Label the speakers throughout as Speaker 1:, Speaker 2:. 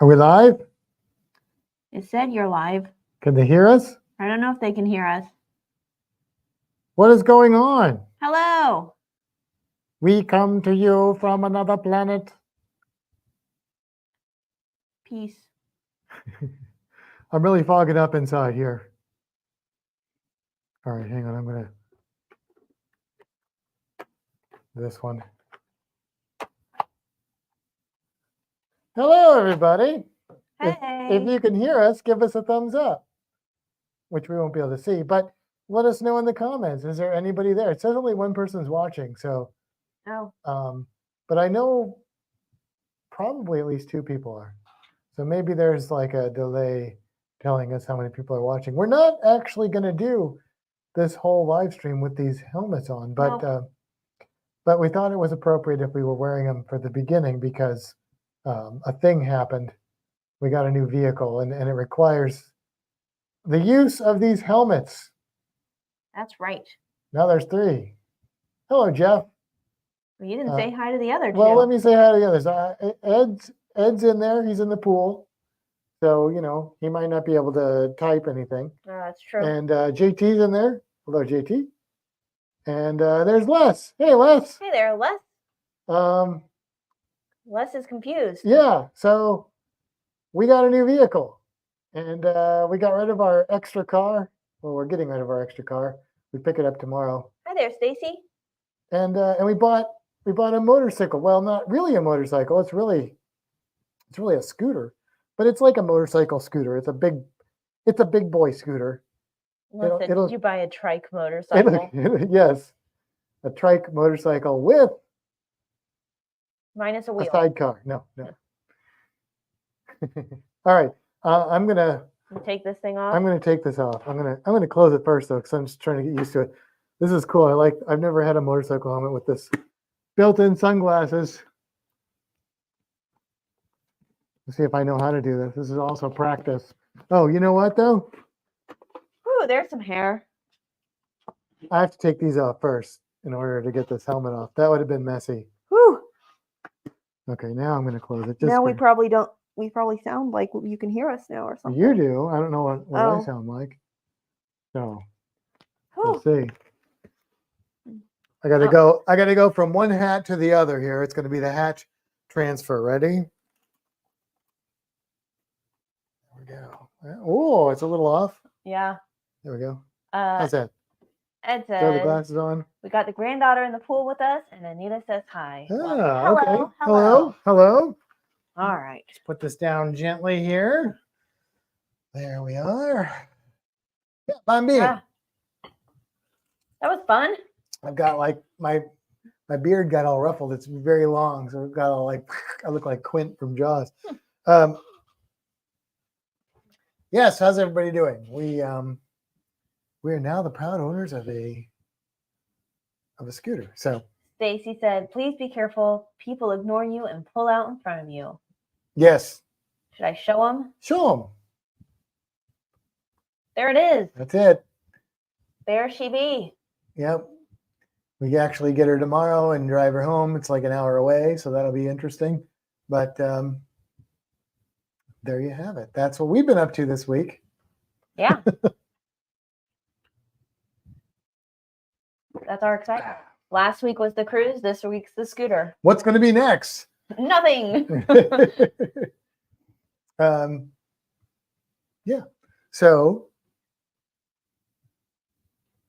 Speaker 1: Are we live?
Speaker 2: It said you're live.
Speaker 1: Can they hear us?
Speaker 2: I don't know if they can hear us.
Speaker 1: What is going on?
Speaker 2: Hello.
Speaker 1: We come to you from another planet.
Speaker 2: Peace.
Speaker 1: I'm really fogging up inside here. All right, hang on. I'm going to this one. Hello, everybody.
Speaker 2: Hey.
Speaker 1: If you can hear us, give us a thumbs up, which we won't be able to see. But let us know in the comments. Is there anybody there? It says only one person's watching. So, but I know probably at least two people are. So maybe there's like a delay telling us how many people are watching. We're not actually going to do this whole live stream with these helmets on, but but we thought it was appropriate if we were wearing them for the beginning because a thing happened. We got a new vehicle, and it requires the use of these helmets.
Speaker 2: That's right.
Speaker 1: Now there's three. Hello, Jeff.
Speaker 2: Well, you didn't say hi to the other two.
Speaker 1: Well, let me say hi to the others. Ed's in there. He's in the pool. So, you know, he might not be able to type anything.
Speaker 2: That's true.
Speaker 1: And JT's in there. Hello, JT. And there's Les. Hey, Les.
Speaker 2: Hey there, Les. Les is confused.
Speaker 1: Yeah. So we got a new vehicle. And we got rid of our extra car. Well, we're getting rid of our extra car. We pick it up tomorrow.
Speaker 2: Hi there, Stacy.
Speaker 1: And we bought a motorcycle. Well, not really a motorcycle. It's really a scooter. But it's like a motorcycle scooter. It's a big boy scooter.
Speaker 2: Did you buy a trike motorcycle?
Speaker 1: Yes, a trike motorcycle with
Speaker 2: minus a wheel.
Speaker 1: A sidecar. No. All right, I'm gonna
Speaker 2: take this thing off.
Speaker 1: I'm gonna take this off. I'm gonna close it first though, because I'm just trying to get used to it. This is cool. I've never had a motorcycle helmet with this built-in sunglasses. Let's see if I know how to do this. This is also practice. Oh, you know what though?
Speaker 2: Ooh, there's some hair.
Speaker 1: I have to take these off first in order to get this helmet off. That would have been messy.
Speaker 2: Whew.
Speaker 1: Okay, now I'm going to close it.
Speaker 2: Now we probably don't. We probably sound like you can hear us now or something.
Speaker 1: You do. I don't know what I sound like. So let's see. I got to go. I got to go from one hat to the other here. It's going to be the hat transfer. Ready? There we go. Oh, it's a little off.
Speaker 2: Yeah.
Speaker 1: There we go. How's that?
Speaker 2: Ed says,
Speaker 1: got the glasses on.
Speaker 2: We got the granddaughter in the pool with us, and Anita says hi.
Speaker 1: Well, okay. Hello.
Speaker 2: All right.
Speaker 1: Let's put this down gently here. There we are. Yeah, Bambi.
Speaker 2: That was fun.
Speaker 1: I've got like my beard got all ruffled. It's very long, so I've got all like I look like Quint from Jaws. Yes, how's everybody doing? We are now the proud owners of a scooter. So
Speaker 2: Stacy said, please be careful. People ignore you and pull out in front of you.
Speaker 1: Yes.
Speaker 2: Should I show them?
Speaker 1: Show them.
Speaker 2: There it is.
Speaker 1: That's it.
Speaker 2: There she be.
Speaker 1: Yep. We actually get her tomorrow and drive her home. It's like an hour away, so that'll be interesting. But there you have it. That's what we've been up to this week.
Speaker 2: Yeah. That's our excitement. Last week was the cruise. This week's the scooter.
Speaker 1: What's going to be next?
Speaker 2: Nothing.
Speaker 1: Yeah. So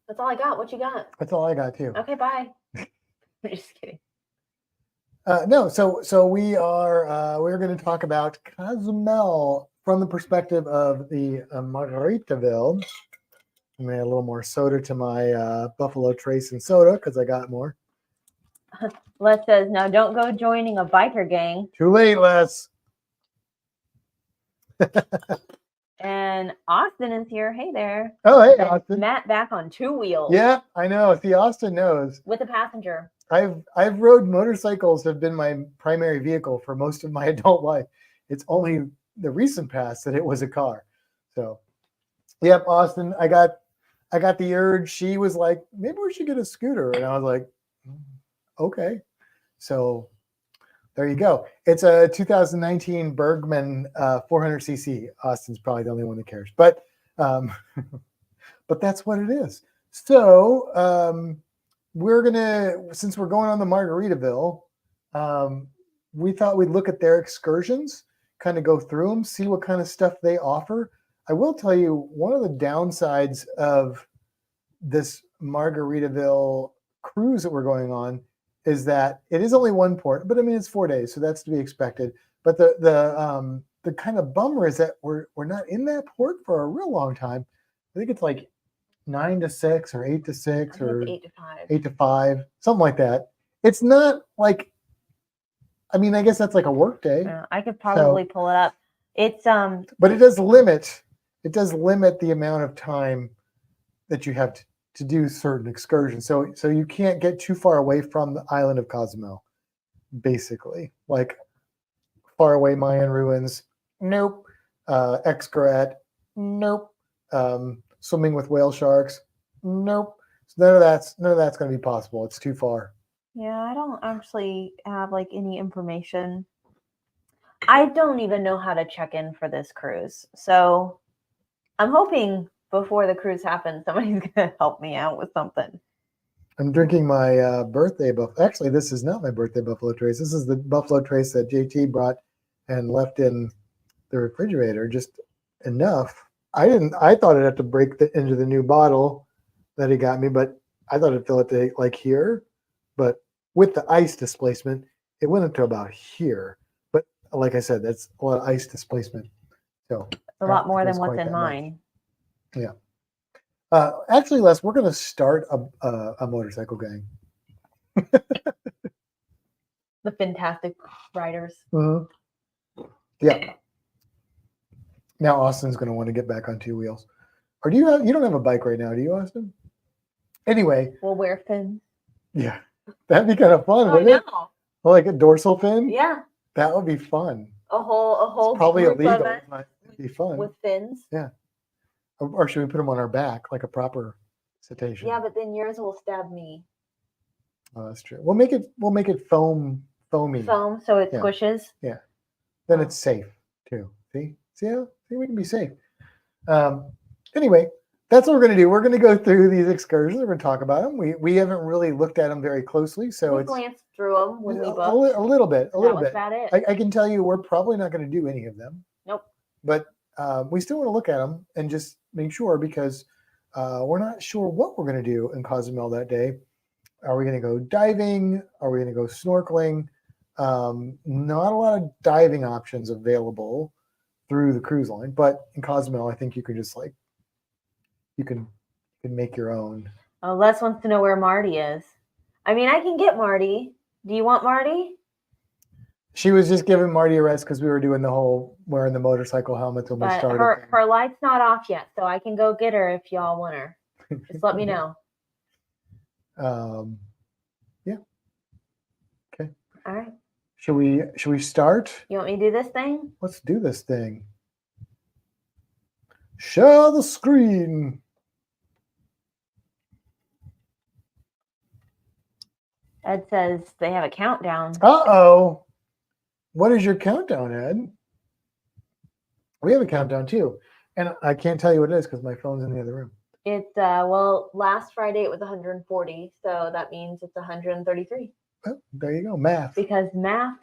Speaker 2: that's all I got. What you got?
Speaker 1: That's all I got too.
Speaker 2: Okay, bye. I'm just kidding.
Speaker 1: No, so we're going to talk about Cozumel from the perspective of the Margaritaville. I'm going to add a little more soda to my Buffalo Trace and soda because I got more.
Speaker 2: Les says, now don't go joining a biker gang.
Speaker 1: Too late, Les.
Speaker 2: And Austin is here. Hey there.
Speaker 1: Oh, hey, Austin.
Speaker 2: Matt back on two wheels.
Speaker 1: Yeah, I know. See, Austin knows.
Speaker 2: With a passenger.
Speaker 1: I've rode motorcycles, have been my primary vehicle for most of my adult life. It's only the recent past that it was a car. So, yep, Austin, I got the urge. She was like, maybe we should get a scooter. And I was like, okay. So There you go. It's a 2019 Bergman 400cc. Austin's probably the only one that cares, but but that's what it is. So since we're going on the Margaritaville, we thought we'd look at their excursions, kind of go through them, see what kind of stuff they offer. I will tell you, one of the downsides of this Margaritaville cruise that we're going on is that it is only one port, but I mean it's 4 days, so that's to be expected. But the kind of bummer is that we're not in that port for a real long time. I think it's like 9 to 6 or 8 to 6 or
Speaker 2: 8 to 5.
Speaker 1: 8 to 5, something like that. It's not like, I mean, I guess that's like a work day.
Speaker 2: Yeah, I could probably pull it up. It's
Speaker 1: but it does limit the amount of time that you have to do certain excursions. So you can't get too far away from the island of Cozumel, basically. Like far away Mayan ruins, nope. Xcaret, nope. Swimming with whale sharks, nope. So none of that's going to be possible. It's too far.
Speaker 2: Yeah, I don't actually have like any information. I don't even know how to check in for this cruise. So I'm hoping before the cruise happens, somebody's going to help me out with something.
Speaker 1: I'm drinking my birthday buffalo. Actually, this is not my birthday buffalo trace. This is the buffalo trace that JT brought and left in the refrigerator, just enough. I thought I'd have to break into the new bottle that he got me, but I thought it'd fill it to like here. But with the ice displacement, it went up to about here. But like I said, that's a lot of ice displacement. So
Speaker 2: it's a lot more than what's in mine.
Speaker 1: Much. Yeah. Actually, Les, we're going to start a motorcycle gang.
Speaker 2: The fantastic riders.
Speaker 1: Mm-hmm. Yeah. Now Austin's going to want to get back on 2 wheels. Or you don't have a bike right now, do you, Austin? Anyway.
Speaker 2: We'll wear fins.
Speaker 1: Yeah. That'd be kind of fun, wouldn't it? Like a dorsal fin?
Speaker 2: Yeah.
Speaker 1: That would be fun.
Speaker 2: A whole
Speaker 1: it's probably illegal. But it'd be fun.
Speaker 2: With fins?
Speaker 1: Yeah. Or should we put them on our back like a proper cetacean?
Speaker 2: Yeah, but then yours will stab me.
Speaker 1: Oh, that's true. We'll make it foamy.
Speaker 2: Foam, so it squishes.
Speaker 1: Yeah. Then it's safe too. See how we can be safe. Anyway, that's what we're going to do. We're going to go through these excursions. We're going to talk about them. We haven't really looked at them very closely, so
Speaker 2: we glanced through them when we booked.
Speaker 1: A little bit.
Speaker 2: That was about it.
Speaker 1: I can tell you, we're probably not going to do any of them.
Speaker 2: Nope.
Speaker 1: But we still want to look at them and just make sure, because we're not sure what we're going to do in Cozumel that day. Are we going to go diving? Are we going to go snorkeling? Not a lot of diving options available through the cruise line, but in Cozumel, I think you can just you can make your own.
Speaker 2: Oh, Les wants to know where Marty is. I mean, I can get Marty. Do you want Marty?
Speaker 1: She was just giving Marty a rest because we were doing the whole wearing the motorcycle helmet when we started.
Speaker 2: Her light's not off yet, so I can go get her if y'all want her. Just let me know.
Speaker 1: Yeah. Okay.
Speaker 2: All right.
Speaker 1: Should we start?
Speaker 2: You want me to do this thing?
Speaker 1: Let's do this thing. Share the screen.
Speaker 2: Ed says they have a countdown.
Speaker 1: Uh-oh. What is your countdown, Ed? We have a countdown too. And I can't tell you what it is because my phone's in the other room.
Speaker 2: It's, last Friday it was 140. So that means it's 133.
Speaker 1: Oh, there you go. Math.
Speaker 2: Because math.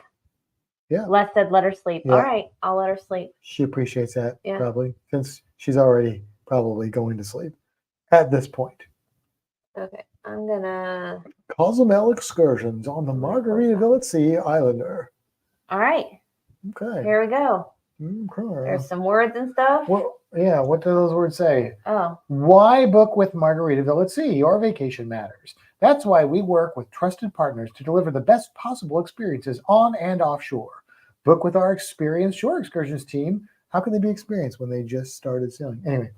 Speaker 1: Yeah.
Speaker 2: Les said let her sleep.
Speaker 1: Yeah.
Speaker 2: All right. I'll let her sleep.
Speaker 1: She appreciates that,
Speaker 2: yeah.
Speaker 1: Probably, since she's already probably going to sleep at this point.
Speaker 2: Okay. I'm going to...
Speaker 1: Cozumel excursions on the Margaritaville at Sea Islander.
Speaker 2: All right.
Speaker 1: Okay.
Speaker 2: Here we go.
Speaker 1: Okay.
Speaker 2: There's some words and stuff.
Speaker 1: Well, yeah. What do those words say?
Speaker 2: Oh.
Speaker 1: Why book with Margaritaville at Sea? Your vacation matters. That's why we work with trusted partners to deliver the best possible experiences on and offshore. Book with our experienced shore excursions team. How can they be experienced when they just started sailing? Anyway,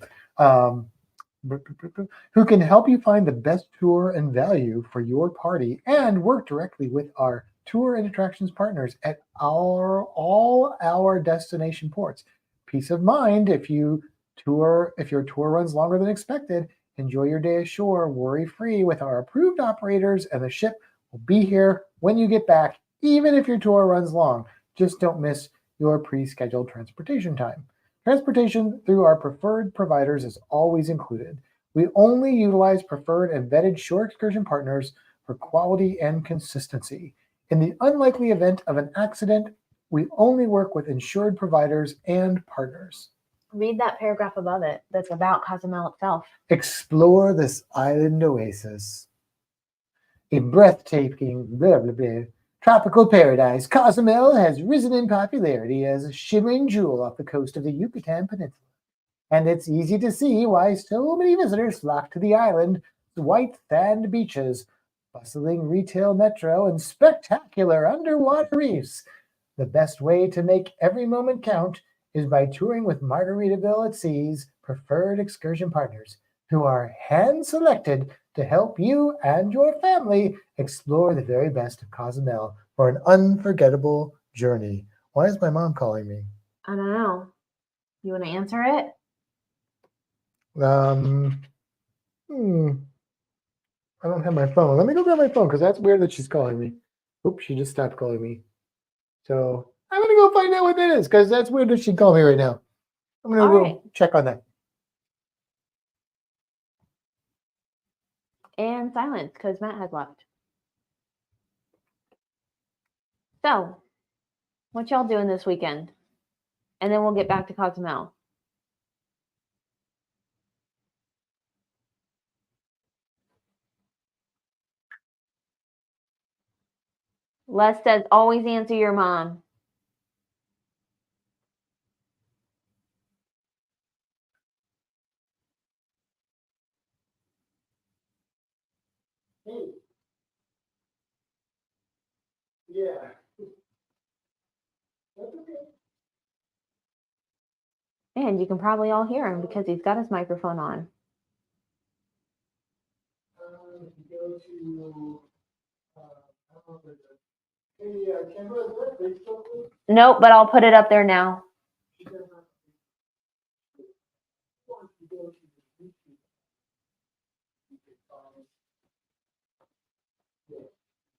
Speaker 1: who can help you find the best tour and value for your party and work directly with our tour and attractions partners at all our destination ports. Peace of mind if your tour runs longer than expected. Enjoy your day ashore worry-free with our approved operators, and the ship will be here when you get back, even if your tour runs long. Just don't miss your pre-scheduled transportation time. Transportation through our preferred providers is always included. We only utilize preferred and vetted shore excursion partners for quality and consistency. In the unlikely event of an accident, we only work with insured providers and partners.
Speaker 2: Read that paragraph above it that's about Cozumel itself.
Speaker 1: Explore this island oasis. A breathtaking, blah, blah, blah, tropical paradise, Cozumel has risen in popularity as a shimmering jewel off the coast of the Yucatan Peninsula. And it's easy to see why so many visitors flock to the island's white sand beaches, bustling retail metro, and spectacular underwater reefs. The best way to make every moment count is by touring with Margaritaville at Sea's preferred excursion partners, who are hand-selected to help you and your family explore the very best of Cozumel for an unforgettable journey. Why is my mom calling me?
Speaker 2: I don't know. You want to answer it?
Speaker 1: I don't have my phone. Let me go grab my phone because that's weird that she's calling me. Oops, she just stopped calling me. So I'm going to go find out what that is because that's weird that she called me right now. I'm going to go check on that.
Speaker 2: And silence because Matt has left. So, what y'all doing this weekend? And then we'll get back to Cozumel. Les says, always answer your mom.
Speaker 1: Hey. Yeah. That's okay.
Speaker 2: And you can probably all hear him because he's got his microphone on.
Speaker 1: Go to, camera there,
Speaker 2: nope, but I'll put it up there now.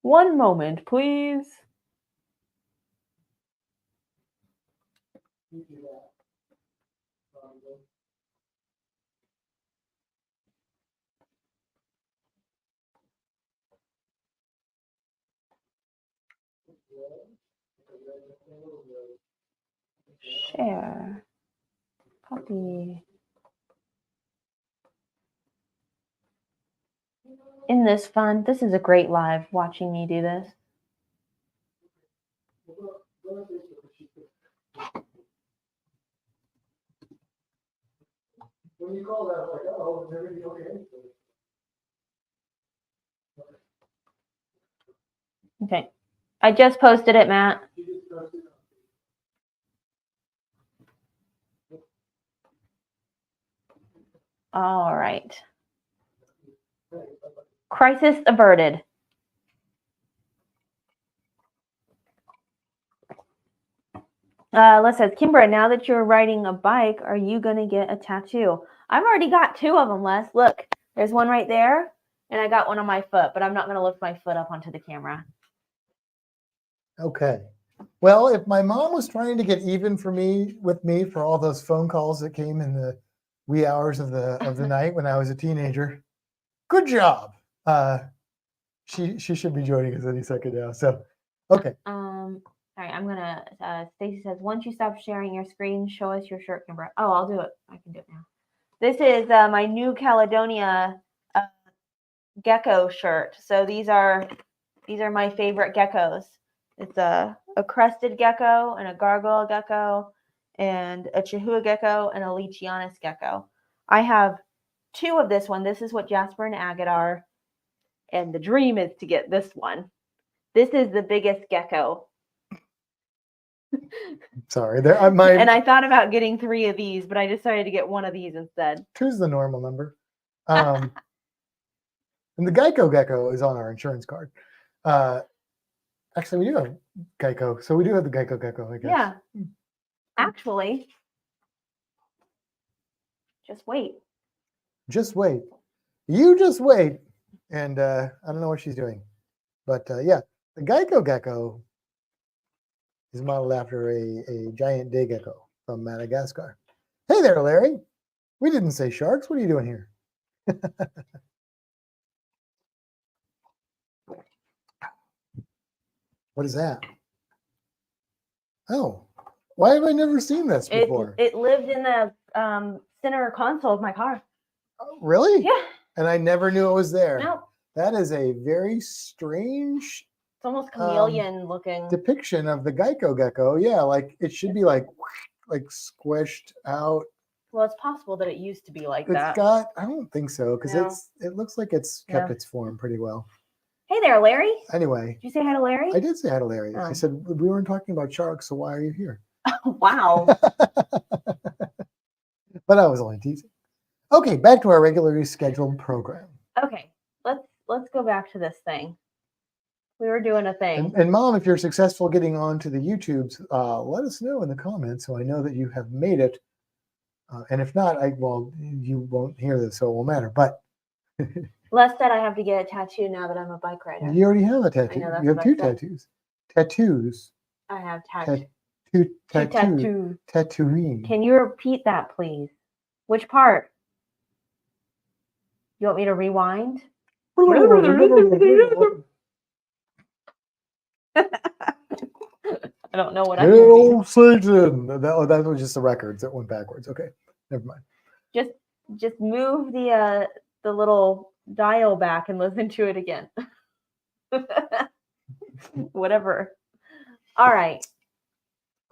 Speaker 2: One moment, please. Share. Copy. Isn't this fun? This is a great live watching me do this.
Speaker 1: When you call that, like, oh, is everything okay?
Speaker 2: Okay. I just posted it, Matt. All right. Crisis averted. Les says, Kimbra, now that you're riding a bike, are you going to get a tattoo? I've already got 2 of them, Les. Look, there's one right there, and I got one on my foot, but I'm not going to lift my foot up onto the camera.
Speaker 1: Okay. Well, if my mom was trying to get even with me for all those phone calls that came in the wee hours of the night when I was a teenager, good job. She should be joining us any second now. So, okay.
Speaker 2: All right, I'm gonna. Stacy says, once you stop sharing your screen, show us your shirt, Kimbra. Oh, I'll do it. I can do it now. This is my New Caledonia gecko shirt. So these are my favorite geckos. It's a crested gecko and a gargoyle gecko and a Chihuahua gecko and a Leachianus gecko. I have 2 of this one. This is what Jasper and Agate are. And the dream is to get this one. This is the biggest gecko.
Speaker 1: Sorry.
Speaker 2: And I thought about getting 3 of these, but I decided to get 1 of these instead.
Speaker 1: 2's the normal number. And the Geico gecko is on our insurance card. Actually, we do have Geico. So we do have the Geico gecko, I guess.
Speaker 2: Yeah. Actually, just wait.
Speaker 1: Just wait. You just wait. And I don't know what she's doing. But yeah, the Geico gecko He's modeled after a giant day gecko from Madagascar. Hey there, Larry. We didn't say sharks. What are you doing here? What is that? Oh, why have I never seen this before?
Speaker 2: It lived in the center console of my car.
Speaker 1: Oh, really?
Speaker 2: Yeah.
Speaker 1: And I never knew it was there.
Speaker 2: Nope.
Speaker 1: That is a very strange.
Speaker 2: It's almost chameleon looking
Speaker 1: depiction of the gecko. Yeah, like it should be like squished out.
Speaker 2: Well, it's possible that it used to be like that.
Speaker 1: I don't think so, because it looks like it's kept its form pretty well.
Speaker 2: Hey there, Larry.
Speaker 1: Anyway.
Speaker 2: Did you say hi to Larry?
Speaker 1: I did say hi to Larry. I said, we weren't talking about sharks, so why are you here?
Speaker 2: Wow.
Speaker 1: But I was only teasing. Okay, back to our regularly scheduled program.
Speaker 2: Okay, let's go back to this thing. We were doing a thing.
Speaker 1: And Mom, if you're successful getting onto the YouTubes, let us know in the comments so I know that you have made it. And if not, you won't hear this, so it won't matter. But
Speaker 2: Les said I have to get a tattoo now that I'm a bike rider.
Speaker 1: You already have a tattoo. You have 2 tattoos. Tattoos.
Speaker 2: I have tattoo.
Speaker 1: Tattooing.
Speaker 2: Can you repeat that, please? Which part? You want me to rewind? I don't know what I'm
Speaker 1: doing. Satan. That was just the records that went backwards. Okay, never mind.
Speaker 2: Just move the little dial back and listen to it again. Whatever. All right.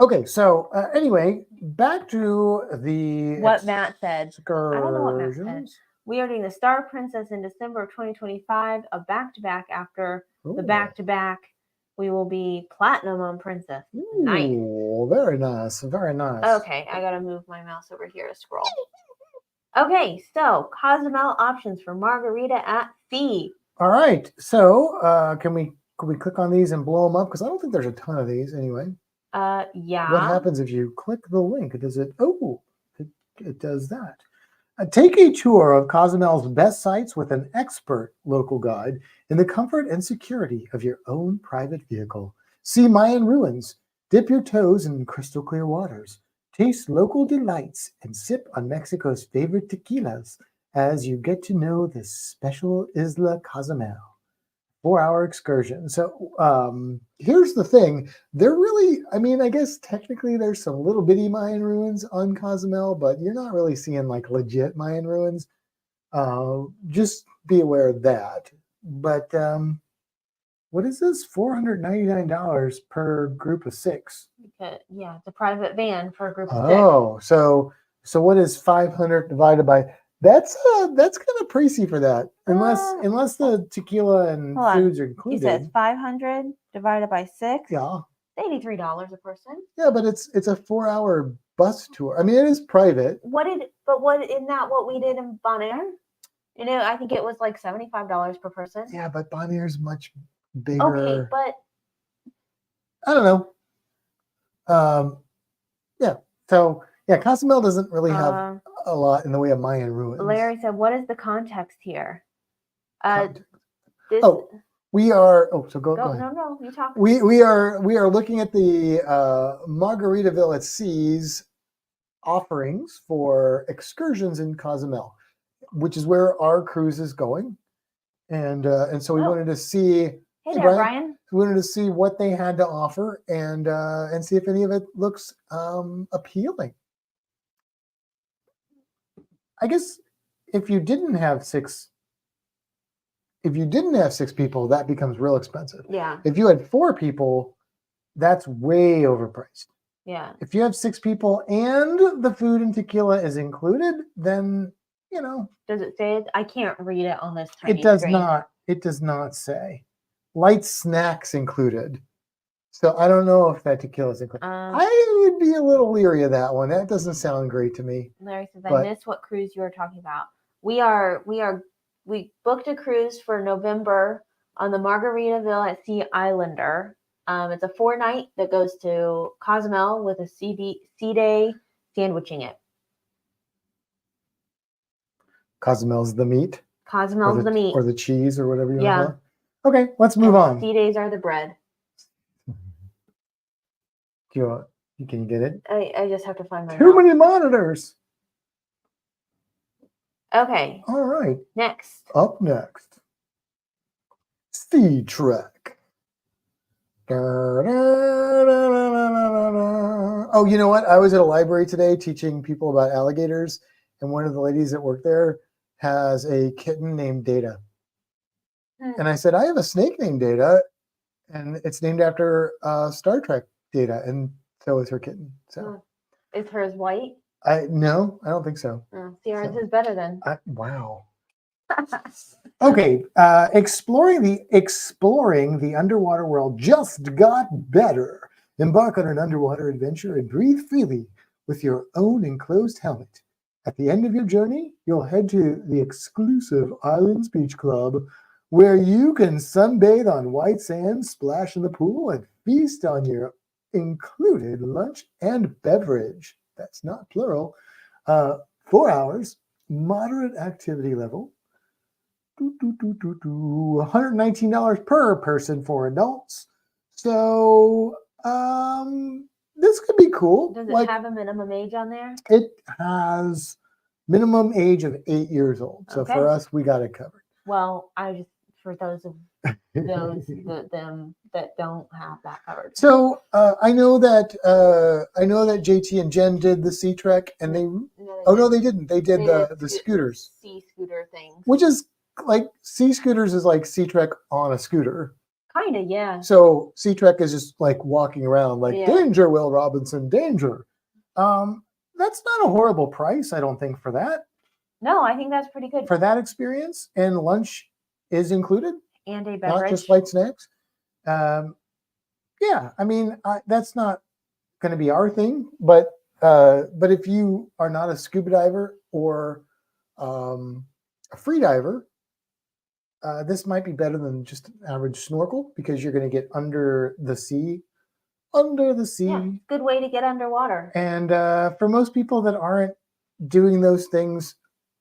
Speaker 1: Okay, so anyway, back to
Speaker 2: what Matt said. I don't know what Matt said. We are doing the Star Princess in December of 2025, a back-to-back after the back-to-back. We will be platinum on Princess. Nice.
Speaker 1: Very nice. Very nice.
Speaker 2: Okay, I gotta move my mouse over here to scroll. Okay, so Cozumel options for margarita at sea.
Speaker 1: All right, so can we click on these and blow them up? Because I don't think there's a ton of these anyway.
Speaker 2: Yeah.
Speaker 1: What happens if you click the link? Does it? Oh, it does that. Take a tour of Cozumel's best sites with an expert local guide in the comfort and security of your own private vehicle. See Mayan ruins, dip your toes in crystal clear waters, taste local delights, and sip on Mexico's favorite tequilas as you get to know this special Isla Cozumel. 4-hour excursion. So here's the thing. They're really, I guess technically there's some little bitty Mayan ruins on Cozumel, but you're not really seeing like legit Mayan ruins. Just be aware of that. But what is this? $499 per group of 6.
Speaker 2: Yeah, it's a private van for a group of 6.
Speaker 1: Oh, so what is 500 divided by? That's kind of pricey for that, unless the tequila and foods are included.
Speaker 2: You said 500 divided by 6.
Speaker 1: Yeah,
Speaker 2: $83 a person.
Speaker 1: Yeah, but it's a 4-hour bus tour. It is private.
Speaker 2: Isn't that what we did in Bonaire? I think it was like $75 per person.
Speaker 1: Yeah, but Bonaire's much bigger.
Speaker 2: Okay, but
Speaker 1: I don't know. Yeah. So yeah, Cozumel doesn't really have a lot in the way of Mayan ruins.
Speaker 2: Larry said, "What is the context here?"
Speaker 1: We are. Oh, so go ahead.
Speaker 2: No, you talk.
Speaker 1: We are looking at the Margaritaville at Sea's offerings for excursions in Cozumel, which is where our cruise is going, and so we wanted to see.
Speaker 2: Hey there, Brian.
Speaker 1: We wanted to see what they had to offer and see if any of it looks appealing. I guess if you didn't have 6 people, that becomes real expensive.
Speaker 2: Yeah.
Speaker 1: If you had 4 people, that's way overpriced.
Speaker 2: Yeah.
Speaker 1: If you have 6 people and the food and tequila is included, then
Speaker 2: Does it say it? I can't read it on this tiny
Speaker 1: It does
Speaker 2: screen.
Speaker 1: not. It does not say. Light snacks included. So I don't know if that tequila is included. I would be a little leery of that one. That doesn't sound great to me.
Speaker 2: Larry says, I missed what cruise you were talking about. We booked a cruise for November on the Margaritaville at Sea Islander. It's a 4-night that goes to Cozumel with a sea day sandwiching it.
Speaker 1: Cozumel's the meat?
Speaker 2: Cozumel's the meat.
Speaker 1: Or the cheese or whatever you want to call it. Okay, let's move on.
Speaker 2: Sea days are the bread.
Speaker 1: Can you get it?
Speaker 2: I just have to find my
Speaker 1: Too
Speaker 2: mouse.
Speaker 1: many monitors.
Speaker 2: Okay.
Speaker 1: All right.
Speaker 2: Next.
Speaker 1: Up next. Sea Trek. Oh, you know what? I was at a library today teaching people about alligators, and one of the ladies that worked there has a kitten named Data. And I said, I have a snake named Data, and it's named after Star Trek Data, and so is her kitten. So,
Speaker 2: is hers white?
Speaker 1: No, I don't think so.
Speaker 2: See, ours is better then.
Speaker 1: Wow. Okay, exploring the underwater world just got better. Embark on an underwater adventure and breathe freely with your own enclosed helmet. At the end of your journey, you'll head to the exclusive Islands Beach Club, where you can sunbathe on white sand, splash in the pool, and feast on your included lunch and beverage. That's not plural. 4 hours, moderate activity level. $119 per person for adults. So this could be cool.
Speaker 2: Does it have a minimum age on there?
Speaker 1: It has minimum age of 8 years old. So for us, we got it covered.
Speaker 2: Well, for those of them that don't have that covered.
Speaker 1: So I know that JT and Jen did the Sea Trek, and they didn't. They did the scooters,
Speaker 2: sea scooter things,
Speaker 1: which is like Sea Scooters is like Sea Trek on a scooter.
Speaker 2: Kind of, yeah.
Speaker 1: So Sea Trek is just like walking around like danger, Will Robinson, danger. That's not a horrible price, I don't think, for that.
Speaker 2: No, I think that's pretty good
Speaker 1: for that experience, and lunch is included,
Speaker 2: and a beverage,
Speaker 1: not just light snacks. Yeah, I mean that's not going to be our thing, but if you are not a scuba diver or a free diver, this might be better than just an average snorkel because you're going to get under the sea. Yeah,
Speaker 2: good way to get underwater.
Speaker 1: And for most people that aren't doing those things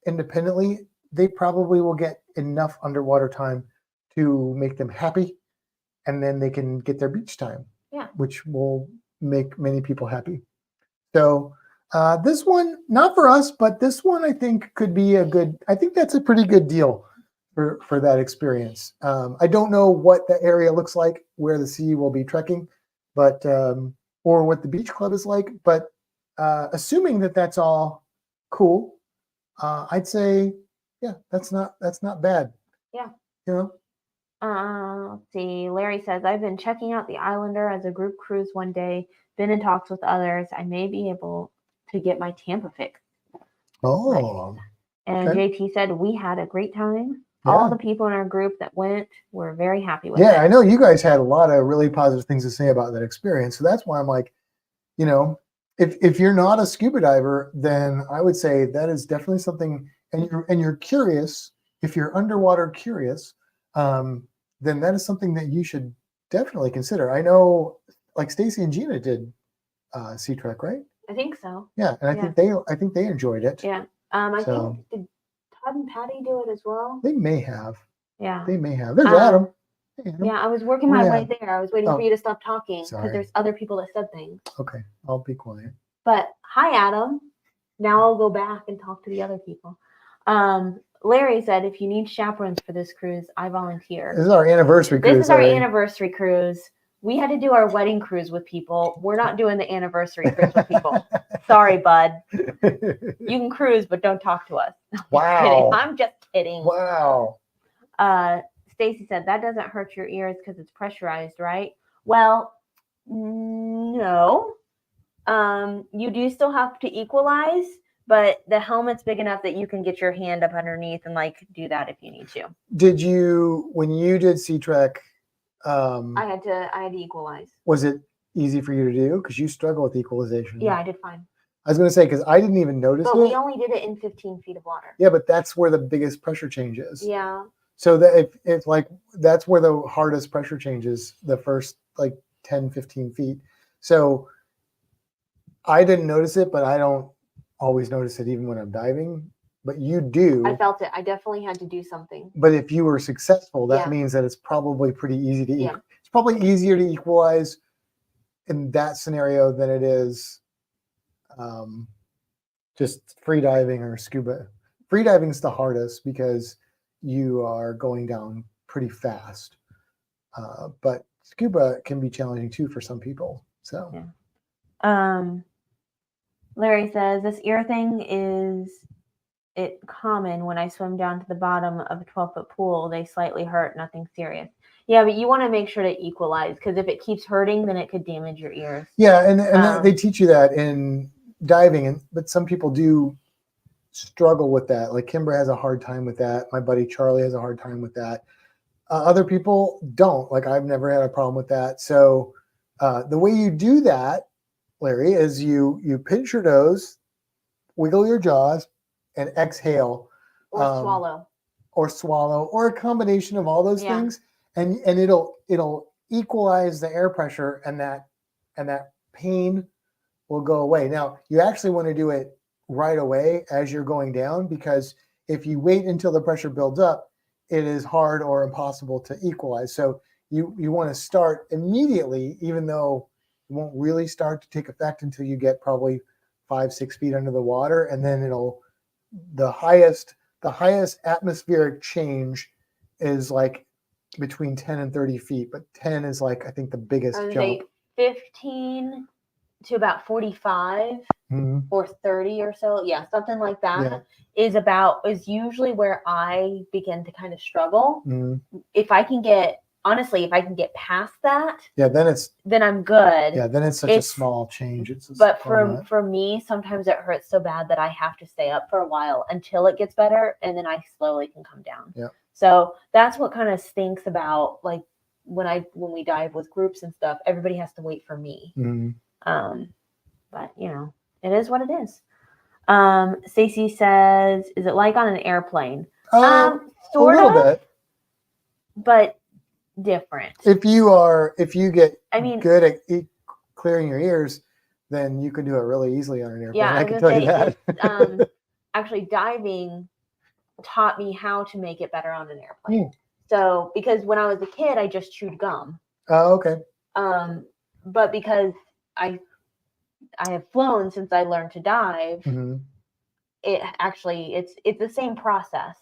Speaker 1: independently, they probably will get enough underwater time to make them happy, and then they can get their beach time, which will make many people happy. So this one, not for us, but this one I think could be I think that's a pretty good deal for that experience. I don't know what the area looks like where the sea will be trekking, but or what the beach club is like, but assuming that that's all cool, I'd say, yeah, that's not bad.
Speaker 2: Yeah.
Speaker 1: You know?
Speaker 2: Let's see. Larry says, I've been checking out the Islander as a group cruise one day, been in talks with others. I may be able to get my Tampa fix.
Speaker 1: Oh.
Speaker 2: Nice. And
Speaker 1: okay.
Speaker 2: JT said, we had a great time. Yeah. All the people in our group that went were very happy with it.
Speaker 1: Yeah, I know you guys had a lot of really positive things to say about that experience. So that's why I'm like, you know, if you're not a scuba diver, then I would say that is definitely something, and you're curious, if you're underwater curious, then that is something that you should definitely consider. I know, like Stacy and Gina did Sea Trek, right?
Speaker 2: I think so.
Speaker 1: Yeah, and I think they enjoyed it.
Speaker 2: Yeah. I think did Todd and Patty do it as well?
Speaker 1: They may have.
Speaker 2: Yeah.
Speaker 1: They may have. There's Adam.
Speaker 2: Hey, Adam. Yeah, I was working my way there. I was waiting for you to stop talking because there's other people that said things.
Speaker 1: Okay, I'll be quiet.
Speaker 2: But hi, Adam. Now I'll go back and talk to the other people. Larry said, if you need chaperones for this cruise, I volunteer.
Speaker 1: This is our anniversary cruise.
Speaker 2: This is our anniversary cruise. We had to do our wedding cruise with people. We're not doing the anniversary cruise with people. Sorry, bud. You can cruise, but don't talk to us.
Speaker 1: Wow.
Speaker 2: I'm just kidding.
Speaker 1: Wow.
Speaker 2: Stacy said, that doesn't hurt your ears because it's pressurized, right? Well, no. You do still have to equalize, but the helmet's big enough that you can get your hand up underneath and like do that if you need to.
Speaker 1: Did you, when you did Sea Trek,
Speaker 2: I had to equalize.
Speaker 1: Was it easy for you to do? Because you struggle with equalization.
Speaker 2: Yeah, I did fine.
Speaker 1: I was going to say, because I didn't even notice it.
Speaker 2: But we only did it in 15 feet of water.
Speaker 1: Yeah, but that's where the biggest pressure change is.
Speaker 2: Yeah.
Speaker 1: So that if like, that's where the hardest pressure changes, the first like 10, 15 feet. So I didn't notice it, but I don't always notice it even when I'm diving. But you do.
Speaker 2: I felt it. I definitely had to do something.
Speaker 1: But if you were successful, that means that it's probably pretty easy to equalize. It's probably easier to equalize in that scenario than it is just free diving or scuba. Free diving is the hardest because you are going down pretty fast. But scuba can be challenging too for some people. So,
Speaker 2: yeah. Larry says this ear thing is it common when I swim down to the bottom of a 12-foot pool. They slightly hurt, nothing serious. Yeah, but you want to make sure to equalize because if it keeps hurting, then it could damage your ears.
Speaker 1: Yeah, and they teach you that in diving, but some people do struggle with that. Like Kimber has a hard time with that. My buddy Charlie has a hard time with that. Other people don't. Like I've never had a problem with that. So the way you do that, Larry, is you pinch your nose, wiggle your jaws, and exhale.
Speaker 2: Or swallow.
Speaker 1: Or swallow, or a combination of all those things, and it'll equalize the air pressure, and that pain will go away. Now you actually want to do it right away as you're going down, because if you wait until the pressure builds up, it is hard or impossible to equalize. So you want to start immediately, even though it won't really start to take effect until you get probably 5-6 feet under the water, and then the highest atmospheric change is like between 10 and 30 feet, but 10 is like, I think, the biggest jump.
Speaker 2: 15 to about 45 or 30 or so. Yeah, something like that is usually where I begin to kind of struggle. If I can get past that, then I'm good.
Speaker 1: Yeah, then it's such a small change.
Speaker 2: But for me, sometimes it hurts so bad that I have to stay up for a while until it gets better, and then I slowly can come down.
Speaker 1: Yeah.
Speaker 2: So that's what kind of stinks about like when we dive with groups and stuff. Everybody has to wait for me. But it is what it is. Stacy says, "Is it like on an airplane?" Sort
Speaker 1: a little bit,
Speaker 2: but different.
Speaker 1: If you get good at clearing your ears, then you can do it really easily on an airplane.
Speaker 2: Yeah,
Speaker 1: I can tell you that.
Speaker 2: Actually, diving taught me how to make it better on an airplane. So, because when I was a kid, I just chewed gum.
Speaker 1: Oh, okay.
Speaker 2: But because I have flown since I learned to dive, it's the same process.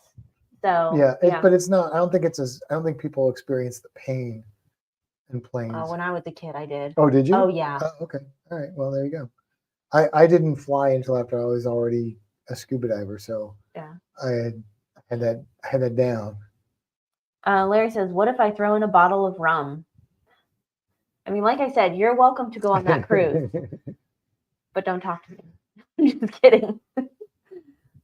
Speaker 2: So
Speaker 1: but it's not. I don't think people experience the pain in planes.
Speaker 2: When I was a kid, I did.
Speaker 1: Oh, did you?
Speaker 2: Oh, yeah.
Speaker 1: Okay. All right. Well, there you go. I didn't fly until after I was already a scuba diver, so I had that down.
Speaker 2: Larry says, "What if I throw in a bottle of rum?" I mean, like I said, you're welcome to go on that cruise, but don't talk to me. I'm just kidding.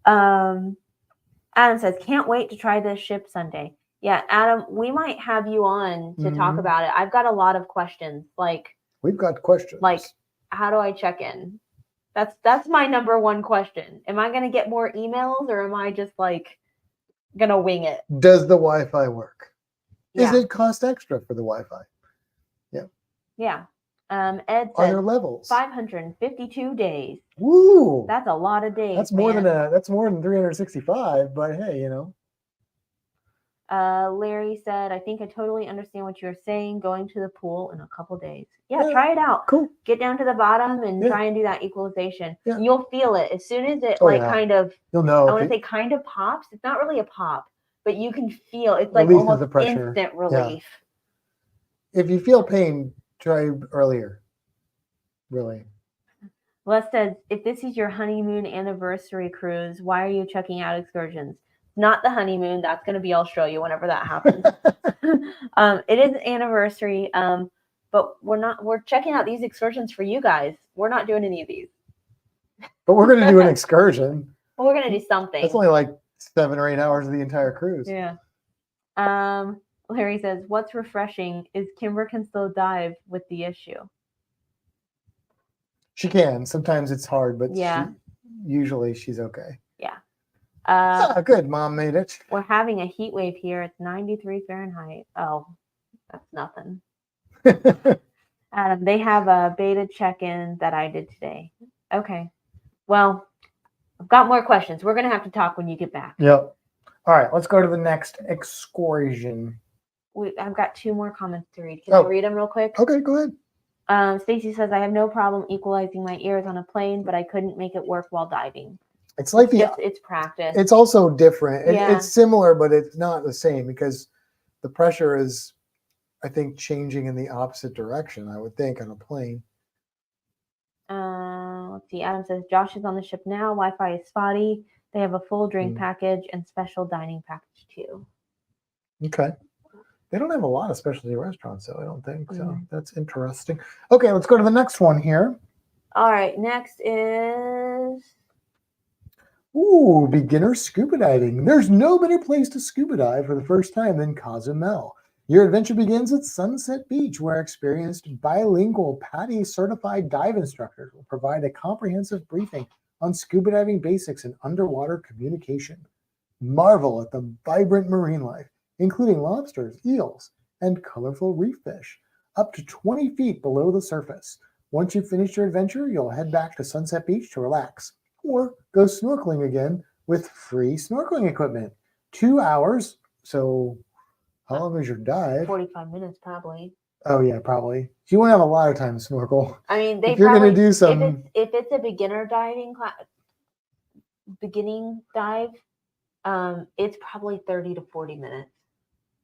Speaker 2: Adam says, "Can't wait to try this ship Sunday." Yeah, Adam, we might have you on to talk about it. I've got a lot of questions.
Speaker 1: We've got questions.
Speaker 2: Like, how do I check in? That's my number one question. Am I going to get more emails, or am I just going to wing it?
Speaker 1: Does the Wi-Fi work? Is it cost extra for the Wi-Fi? Yeah.
Speaker 2: Yeah. Ed says,
Speaker 1: are there levels?
Speaker 2: 552 days.
Speaker 1: Woo!
Speaker 2: That's a lot of days.
Speaker 1: That's more than 365. But hey,
Speaker 2: Larry said, "I think I totally understand what you're saying. Going to the pool in a couple days. Yeah, try it out.
Speaker 1: Cool.
Speaker 2: Get down to the bottom and try and do that equalization.
Speaker 1: Yeah.
Speaker 2: You'll feel it as soon as it kind of.
Speaker 1: You'll know.
Speaker 2: I want to say kind of pops. It's not really a pop, but you can feel it's like almost instant relief.
Speaker 1: Yeah. If you feel pain, try earlier. Really.
Speaker 2: Les says, "If this is your honeymoon anniversary cruise, why are you checking out excursions?" Not the honeymoon. That's going to be Australia whenever that happens. It is anniversary. But we're checking out these excursions for you guys. We're not doing any of these.
Speaker 1: But we're going to do an excursion.
Speaker 2: Well, we're going to do something.
Speaker 1: That's only like 7 or 8 hours of the entire cruise.
Speaker 2: Yeah. Larry says, "What's refreshing is Kimber can still dive with the issue."
Speaker 1: She can. Sometimes it's hard, but usually she's okay.
Speaker 2: Yeah.
Speaker 1: Good. Mom made it.
Speaker 2: We're having a heat wave here. It's 93 Fahrenheit. Oh, that's nothing. Adam, they have a beta check-in that I did today. Okay. Well, I've got more questions. We're going to have to talk when you get back.
Speaker 1: Yep. All right. Let's go to the next excursion.
Speaker 2: I've got 2 more comments to read. Can I read them real quick?
Speaker 1: Okay, go ahead.
Speaker 2: Stacy says, I have no problem equalizing my ears on a plane, but I couldn't make it work while diving.
Speaker 1: It's like
Speaker 2: it's practice.
Speaker 1: It's also different.
Speaker 2: Yeah.
Speaker 1: It's similar, but it's not the same because the pressure is, I think, changing in the opposite direction, I would think, on a plane.
Speaker 2: Let's see. Adam says, Josh is on the ship now. Wi-Fi is spotty. They have a full drink package and special dining package too.
Speaker 1: Okay. They don't have a lot of specialty restaurants, though, I don't think. So that's interesting. Okay, let's go to the next one here.
Speaker 2: All right. Next is...
Speaker 1: Ooh, beginner scuba diving. There's no better place to scuba dive for the first time than Cozumel. Your adventure begins at Sunset Beach, where experienced bilingual PADI certified dive instructors will provide a comprehensive briefing on scuba diving basics and underwater communication. Marvel at the vibrant marine life, including lobsters, eels, and colorful reef fish, up to 20 feet below the surface. Once you've finished your adventure, you'll head back to Sunset Beach to relax, or go snorkeling again with free snorkeling equipment. 2 hours, so how long is your dive?
Speaker 2: 45 minutes, probably.
Speaker 1: Oh, yeah, probably. You won't have a lot of time to snorkel.
Speaker 2: I mean,
Speaker 1: if you're going to do some...
Speaker 2: If it's a beginner diving class, beginning dive, it's probably 30 to 40 minutes.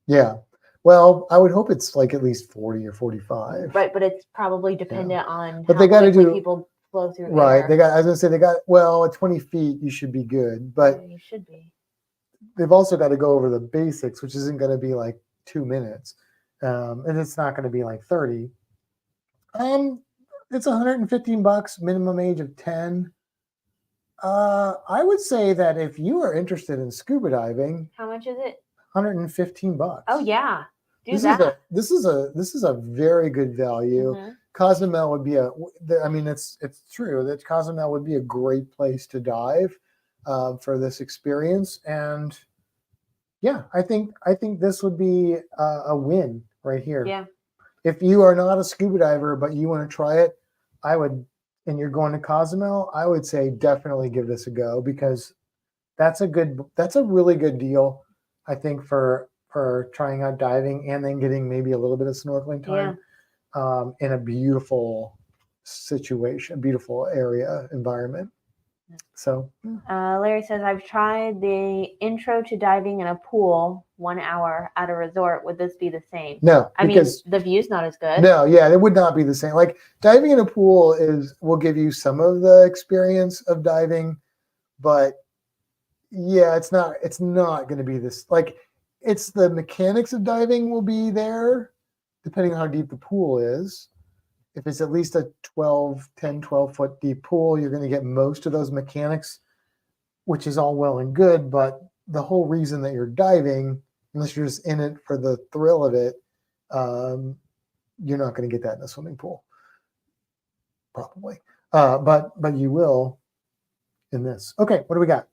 Speaker 1: Yeah. Well, I would hope it's like at least 40 or 45.
Speaker 2: Right, but it's probably dependent on
Speaker 1: how they got to do
Speaker 2: people flow through
Speaker 1: right.
Speaker 2: air.
Speaker 1: They got. I was going to say they got. Well, at 20 feet, you should be good, but
Speaker 2: you should be.
Speaker 1: They've also got to go over the basics, which isn't going to be like 2 minutes, and it's not going to be like 30. It's $115, minimum age of 10. I would say that if you are interested in scuba diving,
Speaker 2: how much is it?
Speaker 1: $115.
Speaker 2: Oh yeah,
Speaker 1: this is a very good value. Cozumel would be I mean, it's true that Cozumel would be a great place to dive for this experience, and yeah, I think this would be a win right here.
Speaker 2: Yeah.
Speaker 1: If you are not a scuba diver but you want to try it, and you're going to Cozumel, I would say definitely give this a go, because that's a really good deal, I think, for trying out diving and then getting maybe a little bit of snorkeling time in a beautiful situation, beautiful area environment. So
Speaker 2: Larry says, I've tried the intro to diving in a pool 1 hour at a resort. Would this be the same?
Speaker 1: No,
Speaker 2: I mean, the view's not as good.
Speaker 1: No, yeah, it would not be the same. Like diving in a pool will give you some of the experience of diving, but yeah, it's not going to be this. Like, it's the mechanics of diving will be there, depending on how deep the pool is. If it's at least a 12 foot deep pool, you're going to get most of those mechanics, which is all well and good. But the whole reason that you're diving, unless you're just in it for the thrill of it, you're not going to get that in a swimming pool, probably. But you will in this. Okay, what do we got?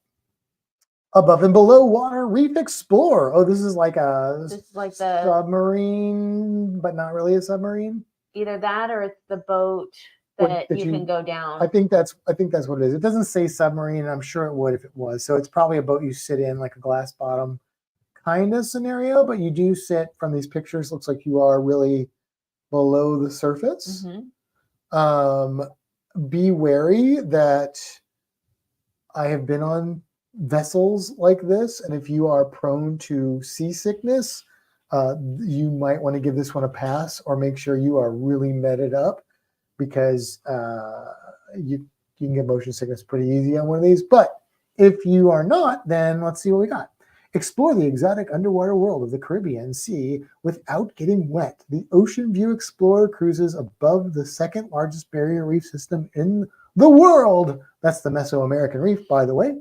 Speaker 1: Above and below water reef explorer. Oh, this is like the submarine, but not really a submarine.
Speaker 2: Either that or it's the boat that you can go down.
Speaker 1: I think that's what it is. It doesn't say submarine. I'm sure it would if it was. So it's probably a boat you sit in, like a glass bottom kind of scenario, but you do sit, from these pictures, looks like you are really below the surface. Be wary that I have been on vessels like this, and if you are prone to seasickness, you might want to give this one a pass, or make sure you are really meted up, because you can get motion sickness pretty easy on one of these. But if you are not, then let's see what we got. Explore the exotic underwater world of the Caribbean Sea without getting wet. The Ocean View Explorer cruises above the second largest barrier reef system in the world. That's the Mesoamerican Reef, by the way.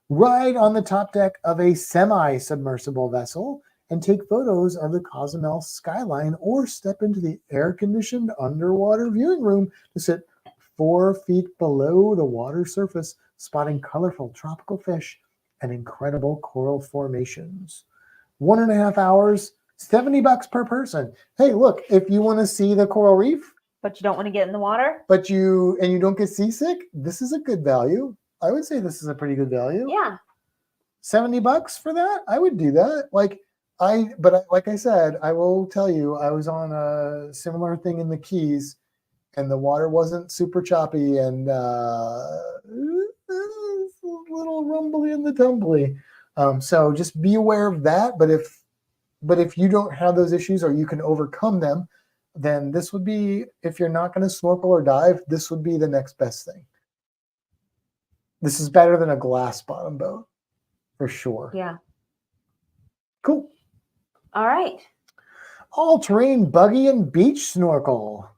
Speaker 1: Ride on the top deck of a semi-submersible vessel and take photos of the Cozumel skyline, or step into the air-conditioned underwater viewing room to sit 4 feet below the water surface, spotting colorful tropical fish and incredible coral formations. 1.5 hours, $70 per person. Hey, look, if you want to see the coral reef,
Speaker 2: but you don't want to get in the water,
Speaker 1: and you don't get seasick, this is a good value. I would say this is a pretty good value.
Speaker 2: Yeah.
Speaker 1: $70 for that? I would do that. Like I said, I will tell you, I was on a similar thing in the Keys, and the water wasn't super choppy and a little rumbly in the tumbly. So just be aware of that. But if you don't have those issues or you can overcome them, then this would be, if you're not going to snorkel or dive, this would be the next best thing. This is better than a glass bottom boat for sure.
Speaker 2: Yeah.
Speaker 1: Cool.
Speaker 2: All right.
Speaker 1: All-terrain buggy and beach snorkel.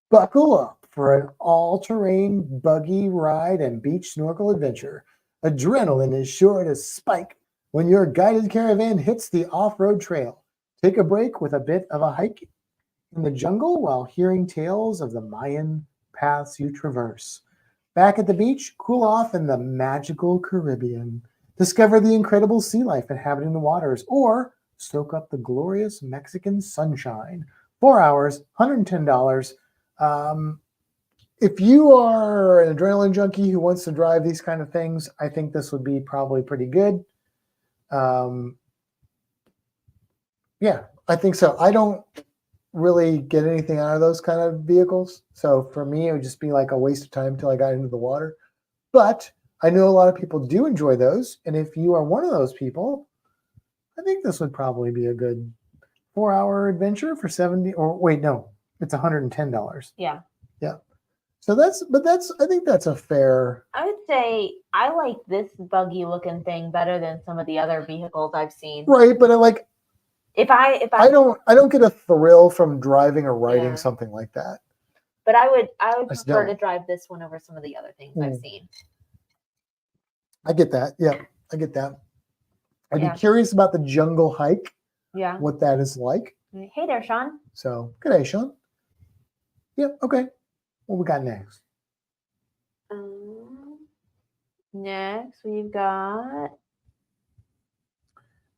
Speaker 1: Buckle up for an all-terrain buggy ride and beach snorkel adventure. Adrenaline is sure to spike when your guided caravan hits the off-road trail. Take a break with a bit of a hike in the jungle while hearing tales of the Mayan paths you traverse. Back at the beach, cool off in the magical Caribbean. Discover the incredible sea life inhabiting the waters, or soak up the glorious Mexican sunshine. 4 hours, $110. If you are an adrenaline junkie who wants to drive these kind of things, I think this would be probably pretty good. Yeah, I think so. I don't really get anything out of those kind of vehicles. So for me, it would just be like a waste of time until I got into the water. But I know a lot of people do enjoy those. And if you are one of those people, I think this would probably be a good 4-hour adventure for 70, or wait, no, it's $110.
Speaker 2: Yeah.
Speaker 1: Yeah. So I think that's a fair.
Speaker 2: I would say I like this buggy looking thing better than some of the other vehicles I've seen.
Speaker 1: Right. But
Speaker 2: if I
Speaker 1: don't get a thrill from driving or riding
Speaker 2: Yeah.
Speaker 1: something like that.
Speaker 2: But I would
Speaker 1: just
Speaker 2: prefer
Speaker 1: don't.
Speaker 2: to drive this one over some of the other things I've seen.
Speaker 1: I get that. Yeah, I get that. I'd
Speaker 2: Yeah.
Speaker 1: be curious about the jungle hike,
Speaker 2: Yeah.
Speaker 1: what that is like.
Speaker 2: Hey there, Sean.
Speaker 1: So, good day, Sean. Yep, okay. What we got next?
Speaker 2: Next, we've got.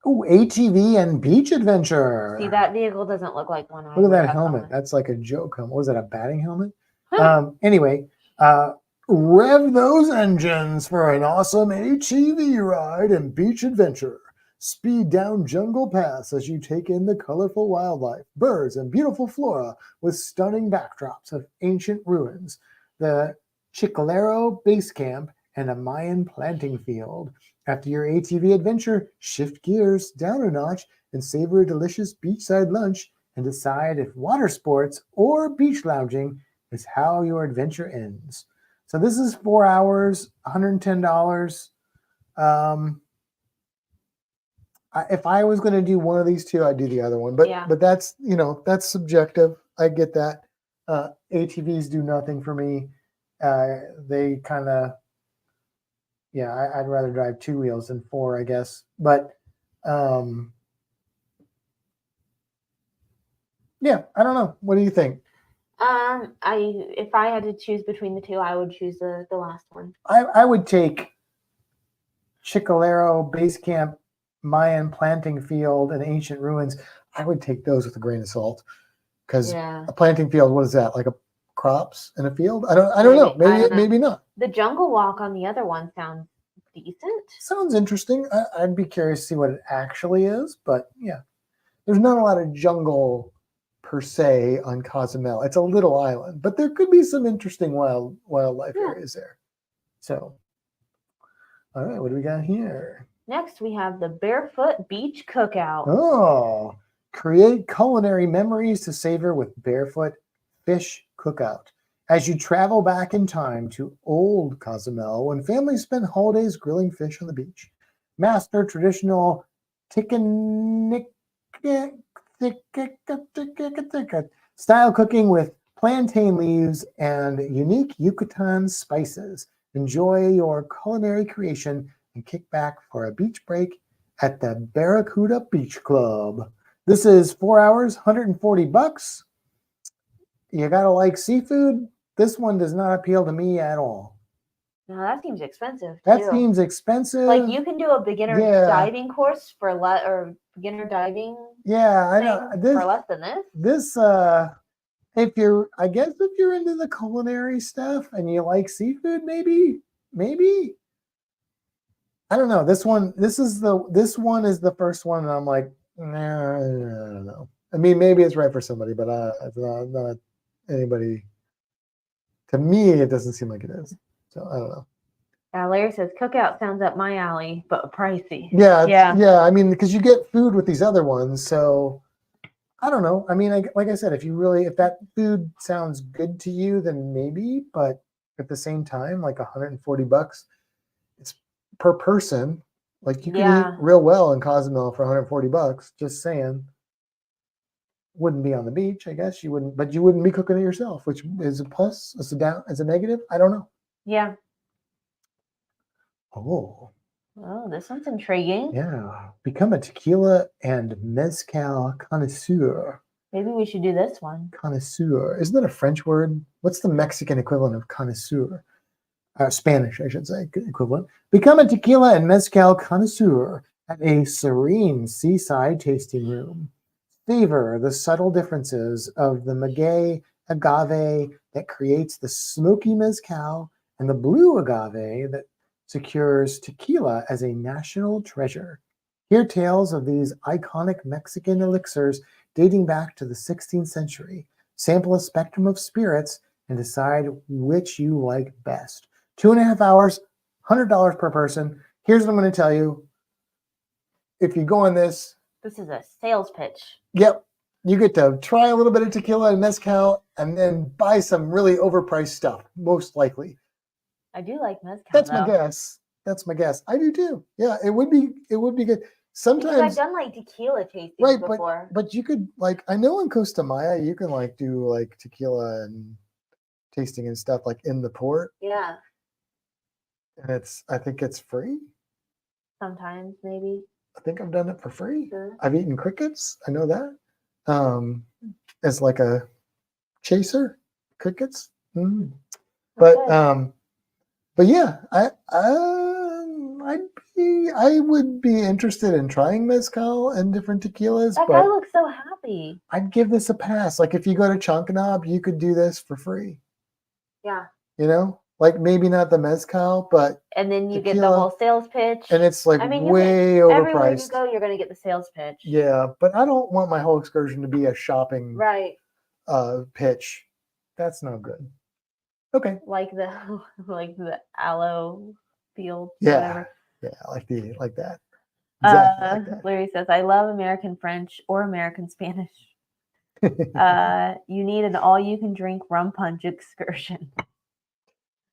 Speaker 1: Oh, ATV and beach adventure.
Speaker 2: See, that vehicle doesn't look like one.
Speaker 1: Look at that helmet. That's like a joke helmet. Was that a batting helmet?
Speaker 2: Huh.
Speaker 1: Anyway, rev those engines for an awesome ATV ride and beach adventure. Speed down jungle paths as you take in the colorful wildlife, birds, and beautiful flora with stunning backdrops of ancient ruins, the Chicalero Base Camp, and a Mayan planting field. After your ATV adventure, shift gears down a notch and savor a delicious beachside lunch and decide if water sports or beach lounging is how your adventure ends. So this is 4 hours, $110. If I was going to do one of these two, I'd do the other one. But that's, that's subjective. I get that. ATVs do nothing for me. They kind of, I'd rather drive 2 wheels than 4, I guess. But I don't know. What do you think?
Speaker 2: If I had to choose between the two, I would choose the last one.
Speaker 1: I would take Chicalero Base Camp, Mayan planting field, and ancient ruins. I would take those with a grain of salt, because a planting field, what is that? Like a crops in a field? I don't know. Maybe not.
Speaker 2: The jungle walk on the other one sounds decent.
Speaker 1: Sounds interesting. I'd be curious to see what it actually is, but there's not a lot of jungle per se on Cozumel. It's a little island, but there could be some interesting wildlife areas there. So, all right, what do we got here?
Speaker 2: Next, we have the Barefoot Beach Cookout.
Speaker 1: Oh, create culinary memories to savor with Barefoot Fish Cookout. As you travel back in time to old Cozumel, when families spend holidays grilling fish on the beach, master traditional style cooking with plantain leaves and unique Yucatan spices. Enjoy your culinary creation and kick back for a beach break at the Barracuda Beach Club. This is 4 hours, $140. You gotta like seafood. This one does not appeal to me at all.
Speaker 2: No, that seems expensive.
Speaker 1: That seems expensive.
Speaker 2: Like you can do a beginner diving course for or beginner diving.
Speaker 1: Yeah, I know.
Speaker 2: For less than this.
Speaker 1: This, if you're into the culinary stuff and you like seafood, maybe. I don't know. This one is the first one, and I'm like, nah, I don't know. I mean, maybe it's right for somebody, but it's not anybody To me, it doesn't seem like it is. So I don't know.
Speaker 2: Larry says cookout sounds up my alley, but pricey.
Speaker 1: Yeah,
Speaker 2: Yeah.
Speaker 1: yeah. I mean, because you get food with these other ones, so I don't know. I mean, like I said, if that food sounds good to you, then maybe. But at the same time, like $140, it's per person. Like you can eat real well in Cozumel for $140. Just saying. Wouldn't be on the beach, I guess you wouldn't, but you wouldn't be cooking it yourself, which is a plus, is a down, is a negative. I don't know.
Speaker 2: Yeah.
Speaker 1: Oh,
Speaker 2: this one's intriguing.
Speaker 1: yeah. Become a tequila and mezcal connoisseur.
Speaker 2: Maybe we should do this one.
Speaker 1: Connoisseur. Isn't that a French word? What's the Mexican equivalent of connoisseur? Spanish, I should say, equivalent. Become a tequila and mezcal connoisseur at a serene seaside tasting room. Savor the subtle differences of the maguey agave that creates the smoky mezcal and the blue agave that secures tequila as a national treasure. Hear tales of these iconic Mexican elixirs dating back to the 16th century. Sample a spectrum of spirits and decide which you like best. 2.5 hours, $100 per person. Here's what I'm going to tell you. If you go on this,
Speaker 2: this is a sales pitch.
Speaker 1: Yep. You get to try a little bit of tequila and mezcal and then buy some really overpriced stuff, most likely.
Speaker 2: I do like mezcal.
Speaker 1: That's my guess. That's my guess. I do too. Yeah, it would be good. Sometimes
Speaker 2: because I've done like tequila tastings before.
Speaker 1: But you could I know in Costa Maya you can do tequila and tasting and stuff in the port.
Speaker 2: Yeah.
Speaker 1: And I think it's free.
Speaker 2: Sometimes maybe.
Speaker 1: I think I've done it for free.
Speaker 2: Sure.
Speaker 1: I've eaten crickets. I know that. As like a chaser, crickets. Mm. But yeah, I would be interested in trying mezcal and different tequilas.
Speaker 2: That guy looks so happy.
Speaker 1: I'd give this a pass. Like if you go to Chankanaab, you could do this for free.
Speaker 2: Yeah.
Speaker 1: You know? Maybe not the mezcal, but
Speaker 2: and then you get the whole sales pitch.
Speaker 1: And it's way overpriced.
Speaker 2: Everywhere you go, you're going to get the sales pitch.
Speaker 1: Yeah, but I don't want my whole excursion to be a shopping pitch. That's no good. Okay. Like
Speaker 2: the aloe field.
Speaker 1: Yeah. Yeah, like that. Exactly like that.
Speaker 2: Larry says, I love American French or American Spanish. You need an all-you-can-drink rum punch excursion.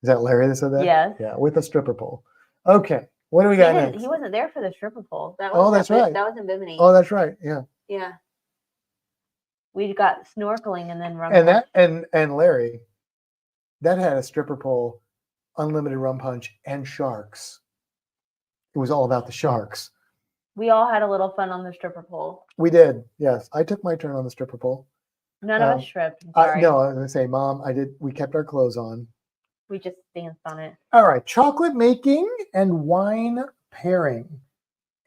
Speaker 1: Is that Larry that said that?
Speaker 2: Yes.
Speaker 1: Yeah, with a stripper pole. Okay. What do we got next?
Speaker 2: He wasn't there for the stripper pole. That's right. That was in Bimini.
Speaker 1: Oh, that's right. Yeah.
Speaker 2: Yeah. We got snorkeling and then rum
Speaker 1: punch. And Larry, that had a stripper pole, unlimited rum punch, and sharks. It was all about the sharks.
Speaker 2: We all had a little fun on the stripper pole.
Speaker 1: We did. Yes. I took my turn on the stripper pole.
Speaker 2: None of us stripped. No,
Speaker 1: I was going to say, Mom, we kept our clothes on.
Speaker 2: We just danced on it.
Speaker 1: All right. Chocolate making and wine pairing.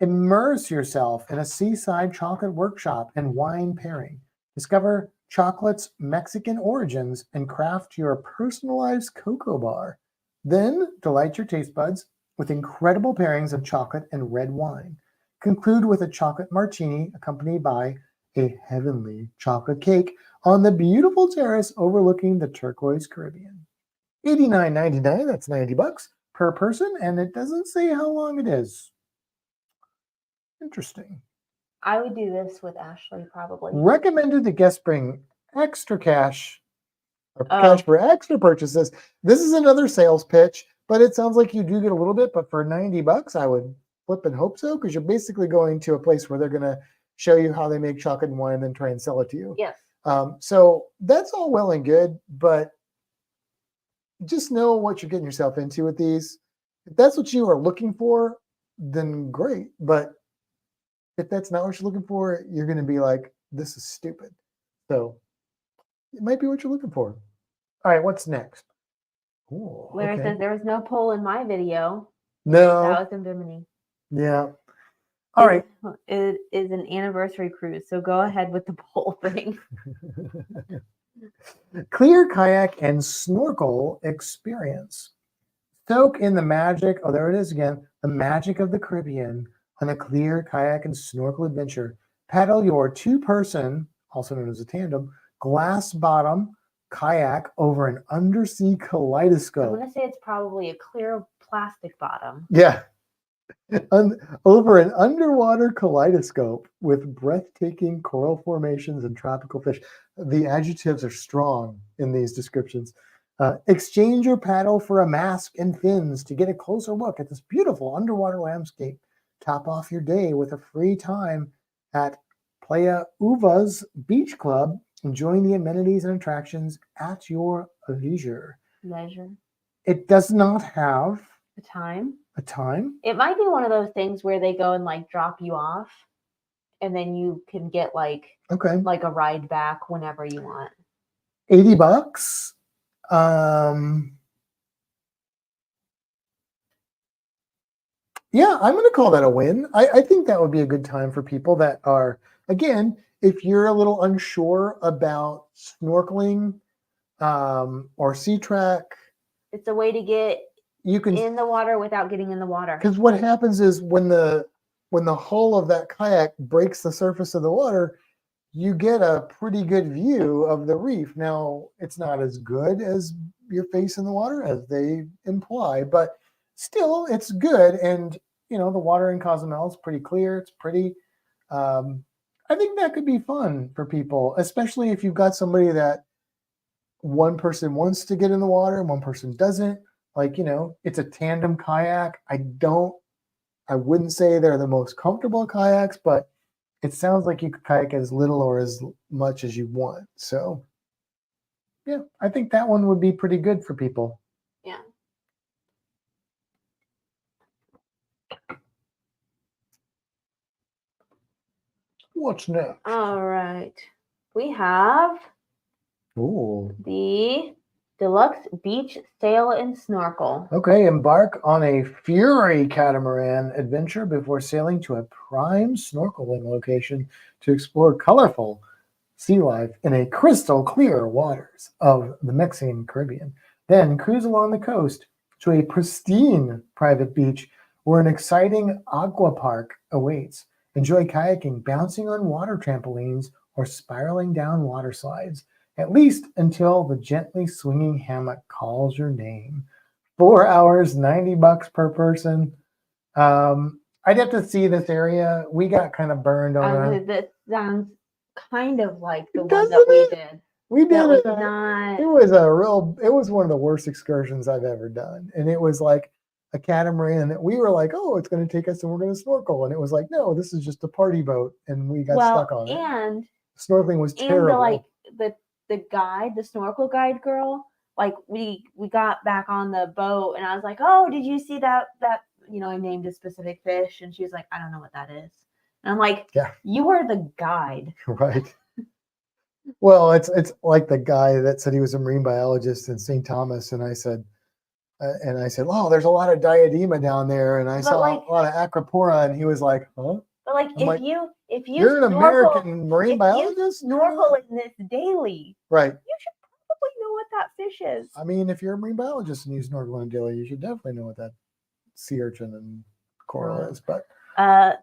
Speaker 1: Immerse yourself in a seaside chocolate workshop and wine pairing. Discover chocolate's Mexican origins and craft your personalized cocoa bar. Then delight your taste buds with incredible pairings of chocolate and red wine. Conclude with a chocolate martini accompanied by a heavenly chocolate cake on the beautiful terrace overlooking the turquoise Caribbean. $89.99, that's $90 per person, and it doesn't say how long it is. Interesting.
Speaker 2: I would do this with Ashley probably.
Speaker 1: Recommended the guest bring extra cash or cash for extra purchases. This is another sales pitch, but it sounds like you do get a little bit, but for $90, I would flip and hope so, because you're basically going to a place where they're going to show you how they make chocolate and wine and then try and sell it to you.
Speaker 2: Yes.
Speaker 1: So that's all well and good, but just know what you're getting yourself into with these. If that's what you are looking for, then great. But if that's not what you're looking for, you're going to be like, this is stupid. So it might be what you're looking for. All right, what's next? Ooh,
Speaker 2: Larry says there was no poll in my video.
Speaker 1: No.
Speaker 2: That was in Bimini.
Speaker 1: Yeah. All right.
Speaker 2: It is an anniversary cruise, so go ahead with the poll thing.
Speaker 1: Clear kayak and snorkel experience. Soak in the magic, there it is again, the magic of the Caribbean on a clear kayak and snorkel adventure. Paddle your two-person, also known as a tandem, glass bottom kayak over an undersea kaleidoscope.
Speaker 2: I'm going to say it's probably a clear plastic bottom.
Speaker 1: Yeah. Over an underwater kaleidoscope with breathtaking coral formations and tropical fish. The adjectives are strong in these descriptions. Exchange your paddle for a mask and fins to get a closer look at this beautiful underwater landscape. Top off your day with a free time at Playa Uvas Beach Club, enjoying the amenities and attractions at your leisure.
Speaker 2: Leisure.
Speaker 1: It does not have
Speaker 2: a time.
Speaker 1: A time?
Speaker 2: It might be one of those things where they go and like drop you off, and then you can get like a ride back whenever you want.
Speaker 1: $80. Yeah, I'm going to call that a win. I think that would be a good time for people that are, again, if you're a little unsure about snorkeling or sea track.
Speaker 2: It's a way to get in the water without getting in the water.
Speaker 1: Because what happens is when the hull of that kayak breaks the surface of the water, you get a pretty good view of the reef. Now, it's not as good as your face in the water, as they imply, but still, it's good. And, you know, the water in Cozumel is pretty clear. It's pretty. I think that could be fun for people, especially if you've got somebody that one person wants to get in the water and one person doesn't. Like, you know, it's a tandem kayak. I wouldn't say they're the most comfortable kayaks, but it sounds like you could kayak as little or as much as you want. So, yeah, I think that one would be pretty good for people.
Speaker 2: Yeah.
Speaker 1: What's next?
Speaker 2: All right. We have the Deluxe Beach Sail and Snorkel.
Speaker 1: Okay, embark on a Fury catamaran adventure before sailing to a prime snorkeling location to explore colorful sea life in a crystal clear waters of the Mexican Caribbean. Then cruise along the coast to a pristine private beach where an exciting aqua park awaits. Enjoy kayaking, bouncing on water trampolines, or spiraling down water slides, at least until the gently swinging hammock calls your name. 4 hours, $90 per person. I'd have to see this area. We got kind of burned on it.
Speaker 2: That sounds kind of like the one that we did.
Speaker 1: We did
Speaker 2: it.
Speaker 1: It was one of the worst excursions I've ever done. And it was like a catamaran that we were like, oh, it's going to take us and we're going to snorkel. And it was like, no, this is just a party boat. And we got stuck on it.
Speaker 2: And
Speaker 1: snorkeling was terrible.
Speaker 2: And the guide, the snorkel guide girl, like we got back on the boat and I was like, oh, did you see that, you know, I named a specific fish. And she was like, I don't know what that is. And I'm like, yeah, you are the guide.
Speaker 1: Right. Well, it's like the guy that said he was a marine biologist in St. Thomas. And I said, oh, there's a lot of diadema down there. And I saw a lot of acropora. And he was like, huh?
Speaker 2: But like, if
Speaker 1: you're an American marine biologist?
Speaker 2: You snorkel in this daily.
Speaker 1: Right.
Speaker 2: You should probably know what that fish is.
Speaker 1: I mean, if you're a marine biologist and you snorkel in daily, you should definitely know what that sea urchin and coral is. But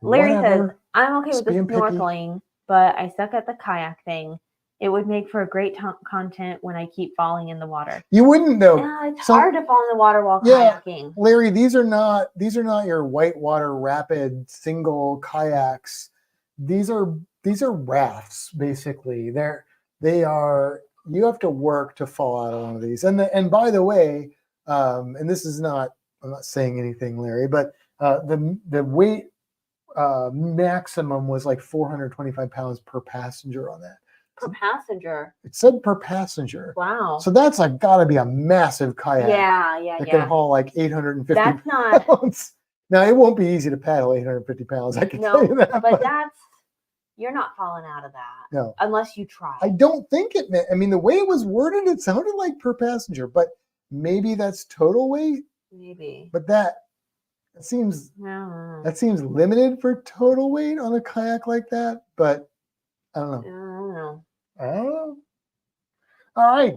Speaker 2: Larry says, I'm okay with the snorkeling, but I suck at the kayak thing. It would make for a great content when I keep falling in the water.
Speaker 1: You wouldn't though.
Speaker 2: Yeah, it's hard to fall in the water while kayaking.
Speaker 1: Larry, these are not your whitewater rapid single kayaks. These are rafts basically. You have to work to fall out of one of these. And by the way, and this is not, I'm not saying anything, Larry, but the weight maximum was like 425 pounds per passenger on that.
Speaker 2: Per passenger.
Speaker 1: It said per passenger.
Speaker 2: Wow.
Speaker 1: So that's like got to be a massive kayak.
Speaker 2: Yeah.
Speaker 1: That can haul like 850
Speaker 2: That's not
Speaker 1: pounds. Now it won't be easy to paddle 850 pounds. I can tell you that.
Speaker 2: But you're not falling out of that.
Speaker 1: No.
Speaker 2: Unless you try.
Speaker 1: I don't think it meant. I mean, the way it was worded, it sounded like per passenger, but maybe that's total weight.
Speaker 2: Maybe.
Speaker 1: But that seems limited for total weight on a kayak like that. But I don't know. Oh. All right.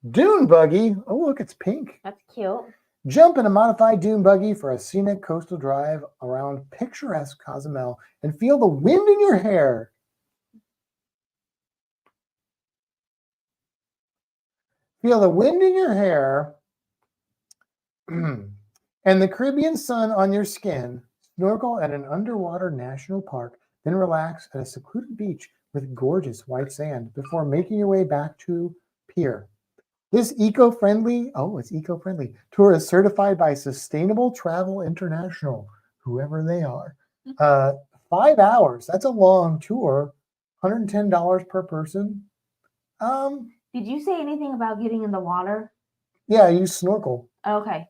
Speaker 1: Dune buggy. Oh, look, it's pink.
Speaker 2: That's cute.
Speaker 1: Jump in a modified dune buggy for a scenic coastal drive around picturesque Cozumel and feel the wind in your hair. Feel the wind in your hair and the Caribbean sun on your skin. Snorkel at an underwater national park, then relax at a secluded beach with gorgeous white sand before making your way back to pier. This eco-friendly, it's eco-friendly, tour is certified by Sustainable Travel International, whoever they are. 5 hours, that's a long tour, $110 per person.
Speaker 2: Did you say anything about getting in the water?
Speaker 1: Yeah, I use snorkel.
Speaker 2: Okay.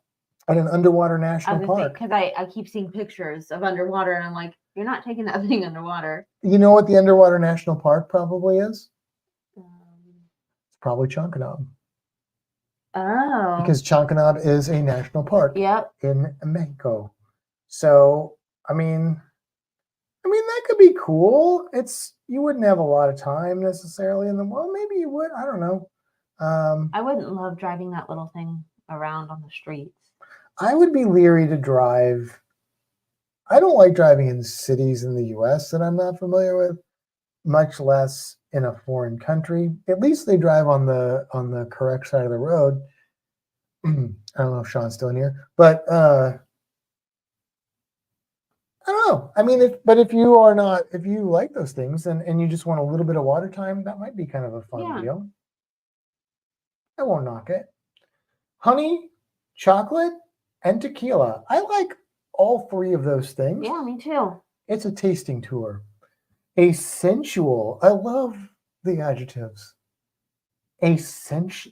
Speaker 1: At an underwater national park.
Speaker 2: Because I keep seeing pictures of underwater, and I'm like, you're not taking that thing underwater.
Speaker 1: You know what the underwater national park probably is? It's probably Chankanaab.
Speaker 2: Oh.
Speaker 1: Because Chankanaab is a national park.
Speaker 2: Yep.
Speaker 1: In Mexico. So, I mean, that could be cool. You wouldn't have a lot of time necessarily in the well, maybe you would. I don't know.
Speaker 2: I wouldn't love driving that little thing around on the streets.
Speaker 1: I would be leery to drive. I don't like driving in cities in the US that I'm not familiar with, much less in a foreign country. At least they drive on the correct side of the road. I don't know if Sean's still in here, but I don't know. I mean, if you like those things and you just want a little bit of water time, that might be kind of a fun deal. I won't knock it. Honey, chocolate, and tequila. I like all three of those things.
Speaker 2: Yeah, me too.
Speaker 1: It's a tasting tour. A sensual. I love the adjectives. A sensual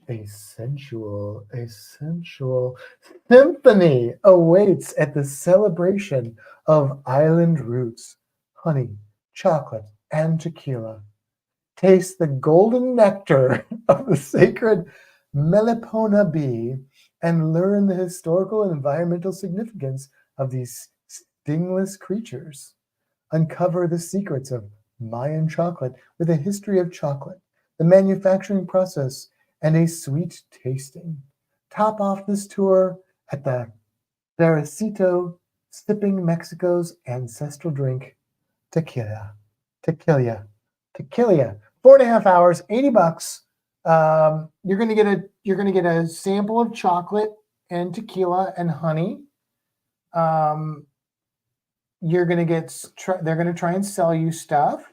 Speaker 1: symphony awaits at the celebration of island roots, honey, chocolate, and tequila. Taste the golden nectar of the sacred Melipona bee and learn the historical and environmental significance of these stingless creatures. Uncover the secrets of Mayan chocolate with a history of chocolate, the manufacturing process, and a sweet tasting. Top off this tour at the Berecito, sipping Mexico's ancestral drink, tequila. 4.5 hours, $80. You're gonna get a sample of chocolate and tequila and honey. You're gonna they're gonna try and sell you stuff.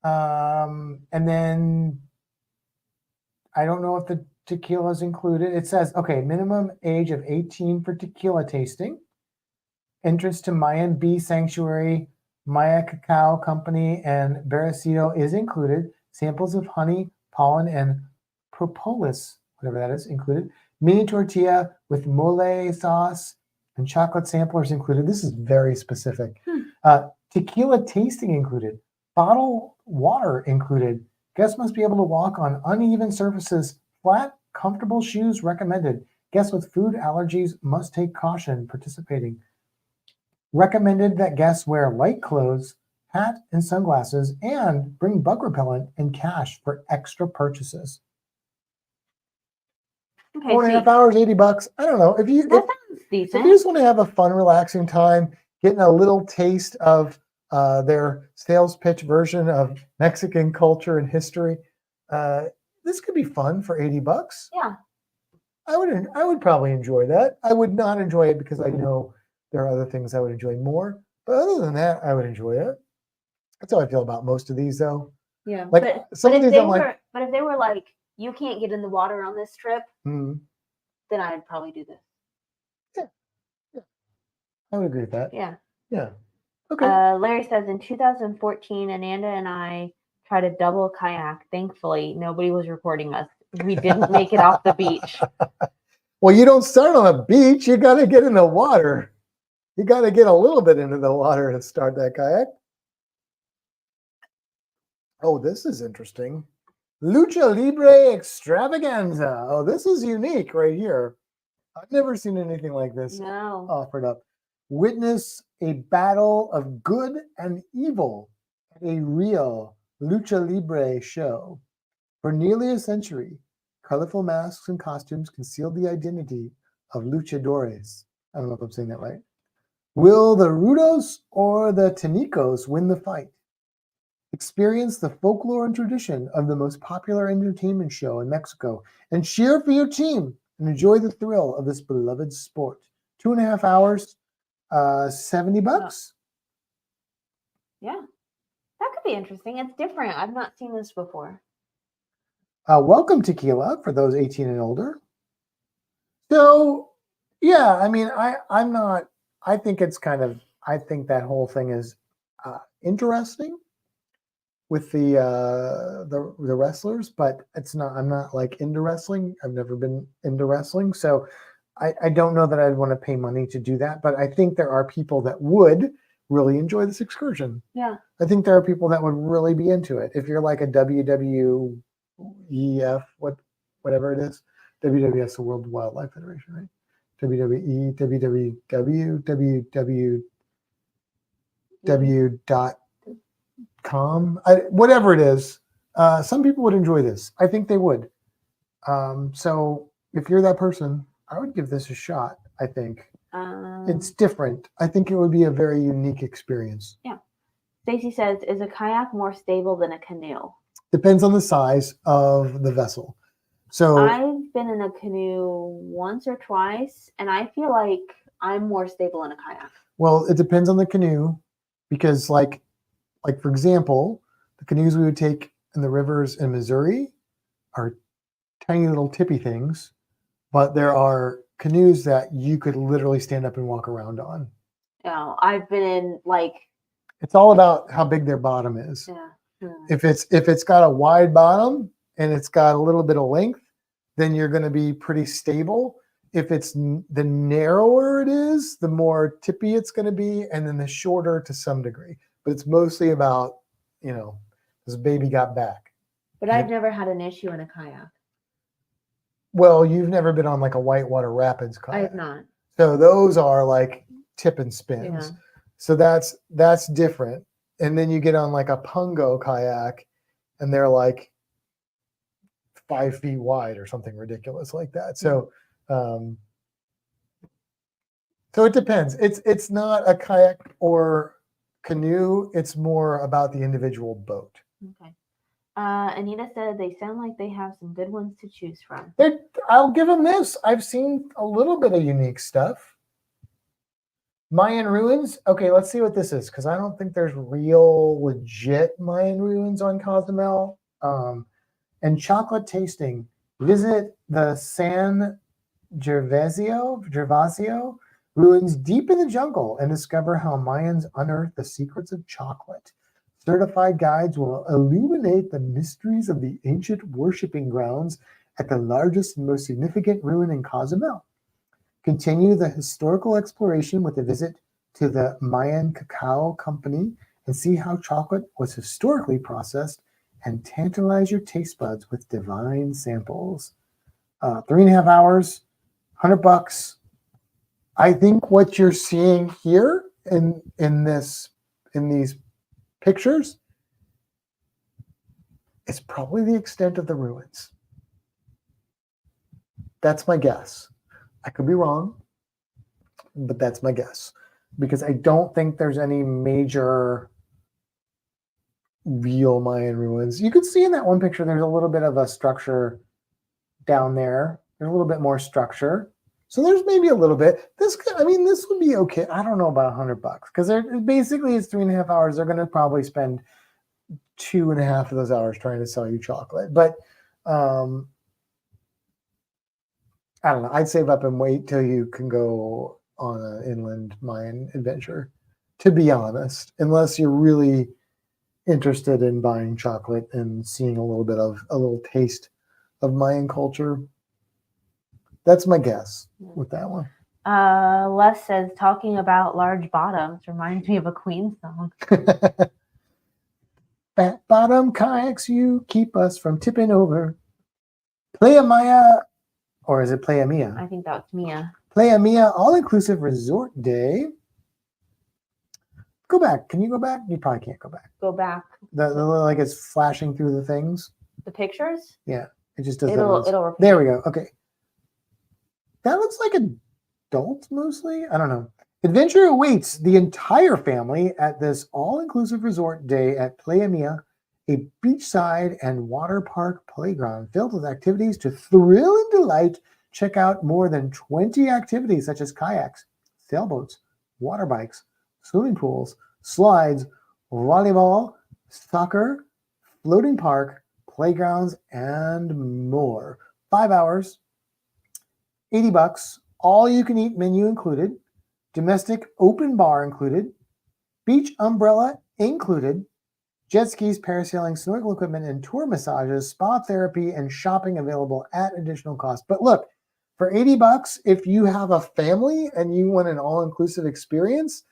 Speaker 1: And then I don't know if the tequila is included. It says, okay, minimum age of 18 for tequila tasting. Entrance to Mayan Bee Sanctuary, Maya Cacao Company, and Berecito is included. Samples of honey, pollen, and propolis, whatever that is, included. Mini tortilla with mole sauce and chocolate samplers included. This is very specific. Tequila tasting included. Bottled water included. Guests must be able to walk on uneven surfaces. Flat, comfortable shoes recommended. Guests with food allergies must take caution participating. Recommended that guests wear light clothes, hat, and sunglasses, and bring bug repellent and cash for extra purchases. Okay, 4.5 hours, $80. I don't know. If you just want to have a fun, relaxing time, getting a little taste of their sales pitch version of Mexican culture and history, this could be fun for $80.
Speaker 2: Yeah, I
Speaker 1: would probably enjoy that. I would not enjoy it because I know there are other things I would enjoy more, but other than that, I would enjoy it. That's how I feel about most of these, though.
Speaker 2: Yeah,
Speaker 1: like some of these,
Speaker 2: but if they were like, you can't get in the water on this trip, then I'd probably do this.
Speaker 1: Yeah, I would agree with that.
Speaker 2: Yeah.
Speaker 1: Okay.
Speaker 2: Larry says in 2014, Ananda and I tried a double kayak. Thankfully, nobody was recording us. We didn't make it off the beach.
Speaker 1: Well, you don't start on a beach. You got to get in the water. You got to get a little bit into the water to start that kayak. Oh, this is interesting. Lucha Libre Extravaganza. Oh, this is unique right here. I've never seen anything like this offered up. Witness a battle of good and evil at a real Lucha Libre show. For nearly a century, colorful masks and costumes concealed the identity of luchadores. I don't know if I'm saying that right. Will the Rudos or the Tanicos win the fight? The Experience the folklore and tradition of the most popular entertainment show in Mexico and cheer for your team and enjoy the thrill of this beloved sport. 2.5 hours, $70.
Speaker 2: Yeah, that could be interesting. It's different. I've not seen this before.
Speaker 1: Welcome tequila for those 18 and older. So, yeah, I mean, I'm not. I think it's kind of. I think that whole thing is interesting with the wrestlers, but it's not. I'm not like into wrestling. I've never been into wrestling, so I don't know that I'd want to pay money to do that. But I think there are people that would really enjoy this excursion.
Speaker 2: Yeah.
Speaker 1: I think there are people that would really be into it. If you're like a WWEF, whatever it is, WWF, the World Wildlife Federation, right? WWE, www.com, whatever it is. Some people would enjoy this. I think they would. So if you're that person, I would give this a shot. I think it's different. I think it would be a very unique experience.
Speaker 2: Yeah. Stacy says, is a kayak more stable than a canoe?
Speaker 1: Depends on the size of the vessel. So
Speaker 2: I've been in a canoe once or twice, and I feel like I'm more stable in a kayak.
Speaker 1: Well, it depends on the canoe, because like for example, the canoes we would take in the rivers in Missouri are tiny little tippy things, but there are canoes that you could literally stand up and walk around on.
Speaker 2: Yeah, I've been in like.
Speaker 1: It's all about how big their bottom is.
Speaker 2: Yeah.
Speaker 1: If it's got a wide bottom and it's got a little bit of length, then you're going to be pretty stable. If it's the narrower it is, the more tippy it's going to be, and then the shorter to some degree. But it's mostly about, this baby got back.
Speaker 2: But I've never had an issue in a kayak.
Speaker 1: Well, you've never been on like a whitewater rapids kayak.
Speaker 2: I have not.
Speaker 1: So those are like tip and spins.
Speaker 2: Yeah.
Speaker 1: So that's different. And then you get on like a Pungo kayak, and they're like 5 feet wide or something ridiculous like that. So, so it depends. It's not a kayak or canoe. It's more about the individual boat.
Speaker 2: Okay. Anita said they sound like they have some good ones to choose from.
Speaker 1: I'll give them this. I've seen a little bit of unique stuff. Mayan ruins. Okay, let's see what this is, because I don't think there's real legit Mayan ruins on Cozumel. And chocolate tasting. Visit the San Gervasio ruins deep in the jungle and discover how Mayans unearthed the secrets of chocolate. Certified guides will illuminate the mysteries of the ancient worshiping grounds at the largest and most significant ruin in Cozumel. Continue the historical exploration with a visit to the Mayan Cacao Company and see how chocolate was historically processed, and tantalize your taste buds with divine samples. 3.5 hours, $100. I think what you're seeing here in these pictures is probably the extent of the ruins. That's my guess. I could be wrong, but that's my guess, because I don't think there's any major real Mayan ruins. You could see in that one picture there's a little bit of a structure down there. There's a little bit more structure. So there's maybe a little bit. This would be okay. I don't know about $100, because basically it's 3.5 hours. They're going to probably spend 2.5 of those hours trying to sell you chocolate. But I don't know. I'd save up and wait till you can go on an inland Mayan adventure, to be honest, unless you're really interested in buying chocolate and seeing a little taste of Mayan culture. That's my guess with that one.
Speaker 2: Les says, talking about large bottoms reminds me of a Queen song.
Speaker 1: Fat bottom kayaks, you keep us from tipping over. Playa Maya, or is it Playa Mia?
Speaker 2: I think that's Mia.
Speaker 1: Playa Mia all-inclusive resort day. Go back. Can you go back? You probably can't go back.
Speaker 2: Go back.
Speaker 1: The like it's flashing through the things.
Speaker 2: The pictures?
Speaker 1: Yeah, it just does.
Speaker 2: It'll repeat.
Speaker 1: There we go. Okay. That looks like adults mostly. I don't know. Adventure awaits the entire family at this all-inclusive resort day at Playa Mia
Speaker 3: a beachside and water park playground filled with activities to thrill and delight. Check out more than 20 activities such as kayaks, sailboats, water bikes, swimming pools, slides, volleyball, soccer, floating park, playgrounds, and more. 5 hours, $80, all you can eat menu included, domestic open bar included, beach umbrella included, jet skis, parasailing, snorkel equipment, and tour massages, spa therapy, and shopping available at additional cost. But look, for $80, if you have a family and you want an all-inclusive experience,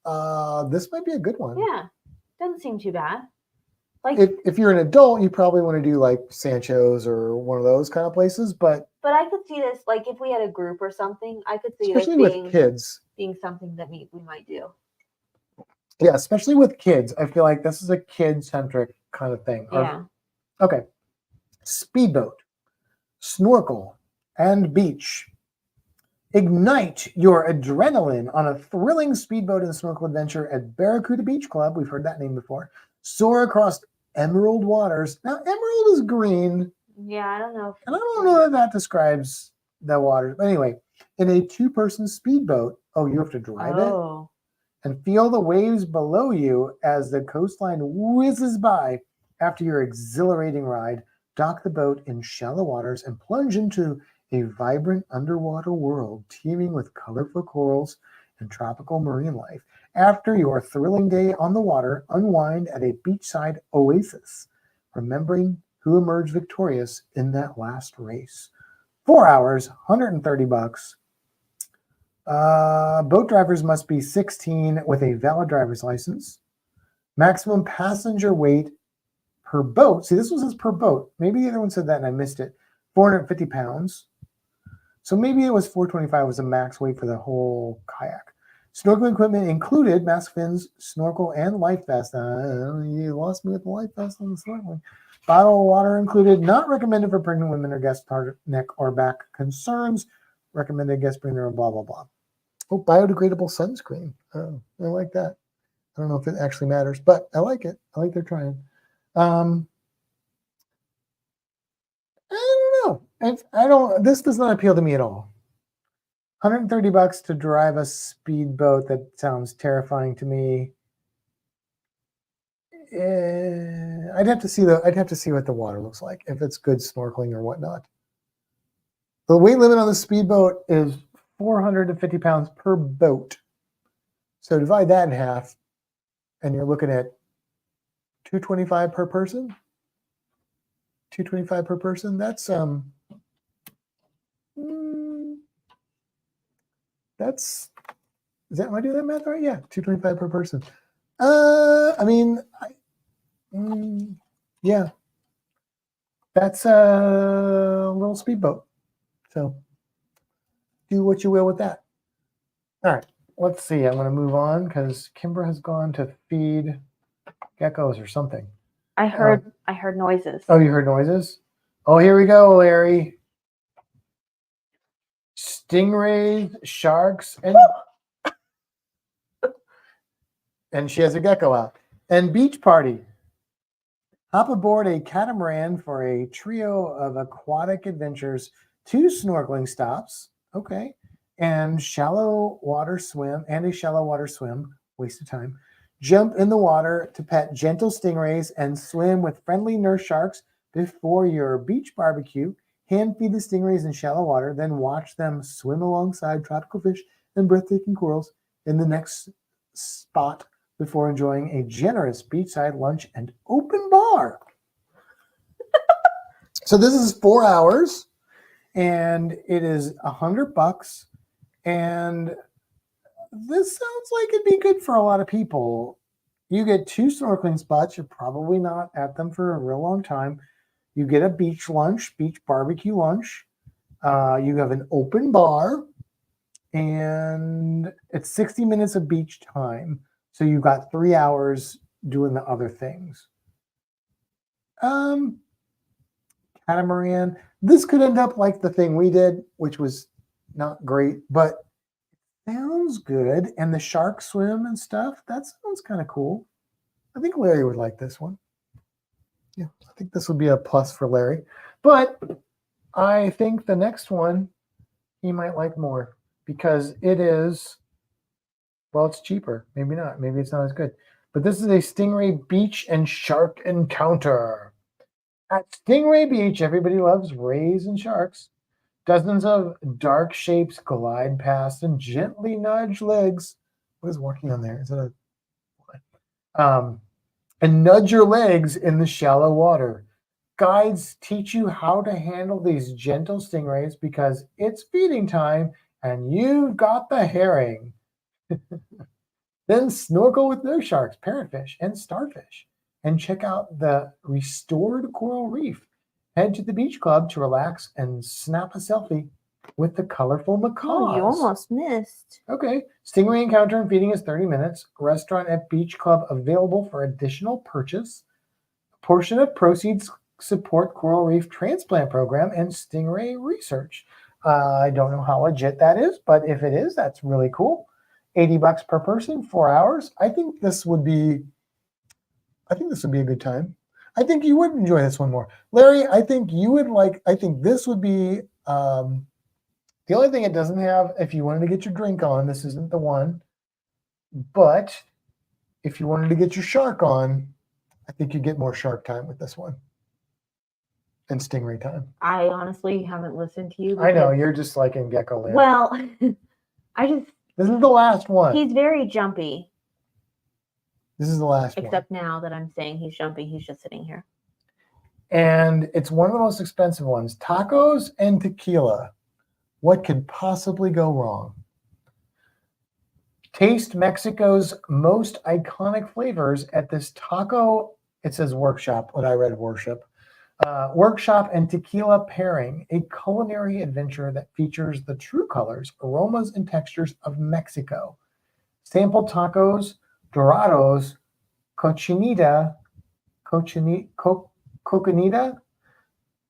Speaker 3: this might be a good one.
Speaker 2: Yeah, doesn't seem too bad. Like,
Speaker 3: if you're an adult, you probably want to do like Sancho's or one of those kind of places. But
Speaker 2: I could see this, like if we had a group or something, I could see
Speaker 3: especially
Speaker 2: this
Speaker 3: with kids,
Speaker 2: being something that we might do.
Speaker 3: Yeah, especially with kids. I feel like this is a kid-centric kind of thing.
Speaker 2: Yeah.
Speaker 3: Okay. Speedboat, snorkel, and beach. Ignite your adrenaline on a thrilling speedboat and snorkel adventure at Barracuda Beach Club. We've heard that name before. Soar across emerald waters. Now, emerald is green.
Speaker 2: Yeah, I don't know.
Speaker 3: And I don't know that that describes the waters. But anyway, in a two-person speedboat, you have to drive it and feel the waves below you as the coastline whizzes by. After your exhilarating ride, dock the boat in shallow waters and plunge into a vibrant underwater world teeming with colorful corals and tropical marine life. After your thrilling day on the water, unwind at a beachside oasis, remembering who emerged victorious in that last race. 4 hours, $130. Boat drivers must be 16 with a valid driver's license. Maximum passenger weight per boat. See, this was per boat. Maybe the other one said that and I missed it. 450 pounds. So maybe it was 425 was the max weight for the whole kayak. Snorkeling equipment included mask fins, snorkel, and life vest. You lost me with the life vest on the snorkeling. Bottle of water included. Not recommended for pregnant women or guests with heart, neck, or back concerns. Recommended guest bring their own blah, blah, blah. Oh, biodegradable sunscreen. Oh, I like that. I don't know if it actually matters, but I like it. I like they're trying. I don't know. This does not appeal to me at all. $130 to drive a speedboat. That sounds terrifying to me. I'd have to see what the water looks like, if it's good snorkeling or whatnot. The weight limit on the speedboat is 450 pounds per boat. So divide that in half, and you're looking at $225 per person. $225 per person. That's am I doing that math right? Yeah, $225 per person. Yeah, that's a little speedboat. So do what you will with that. All right, let's see. I'm going to move on because Kimber has gone to feed geckos or something.
Speaker 2: I heard noises.
Speaker 3: Oh, you heard noises? Oh, here we go, Larry. Stingrays, sharks, and she has a gecko out. And beach party. Hop aboard a catamaran for a trio of aquatic adventures, 2 snorkeling stops, okay, and a shallow water swim, waste of time. Jump in the water to pet gentle stingrays and swim with friendly nurse sharks before your beach barbecue. Hand feed the stingrays in shallow water, then watch them swim alongside tropical fish and breathtaking corals in the next spot before enjoying a generous beachside lunch and open bar. So this is 4 hours, and it is $100. And this sounds like it'd be good for a lot of people. You get 2 snorkeling spots. You're probably not at them for a real long time. You get a beach lunch, beach barbecue lunch. You have an open bar, and it's 60 minutes of beach time. So you've got 3 hours doing the other things. Catamaran. This could end up like the thing we did, which was not great, but sounds good. And the shark swim and stuff, that sounds kind of cool. I think Larry would like this one.
Speaker 1: Yeah, I think this would be a plus for Larry. But I think the next one he might like more because it is, well, it's cheaper. Maybe not. Maybe it's not as good. But this is a Stingray Beach and Shark Encounter. At Stingray Beach, everybody loves rays and sharks. Dozens of dark shapes glide past and gently nudge legs. What is walking on there? Is it a and nudge your legs in the shallow water. Guides teach you how to handle these gentle stingrays because it's feeding time and you've got the herring. Then snorkel with nurse sharks, parrotfish, and starfish, and check out the restored coral reef. Head to the beach club to relax and snap a selfie with the colorful macaws.
Speaker 2: Oh, you almost missed.
Speaker 1: Okay. Stingray encounter and feeding is 30 minutes. Restaurant at Beach Club available for additional purchase. A portion of proceeds support coral reef transplant program and stingray research. I don't know how legit that is, but if it is, that's really cool. $80 per person, 4 hours. I think this would be a good time. I think you would enjoy this one more. Larry, I think this would be the only thing it doesn't have, if you wanted to get your drink on, this isn't the one. But if you wanted to get your shark on, I think you get more shark time with this one. And stingray time.
Speaker 2: I honestly haven't listened to you.
Speaker 1: I know, you're just like in gecko land.
Speaker 2: Well,
Speaker 1: this is the last one.
Speaker 2: He's very jumpy.
Speaker 1: This is the last one.
Speaker 2: Except now that I'm saying he's jumpy, he's just sitting here.
Speaker 1: And it's one of the most expensive ones. Tacos and tequila. What could possibly go wrong? Taste Mexico's most iconic flavors at this taco, it says workshop, what I read worship. Workshop and tequila pairing, a culinary adventure that features the true colors, aromas, and textures of Mexico. Sample tacos, dorados, cochinita, coconita,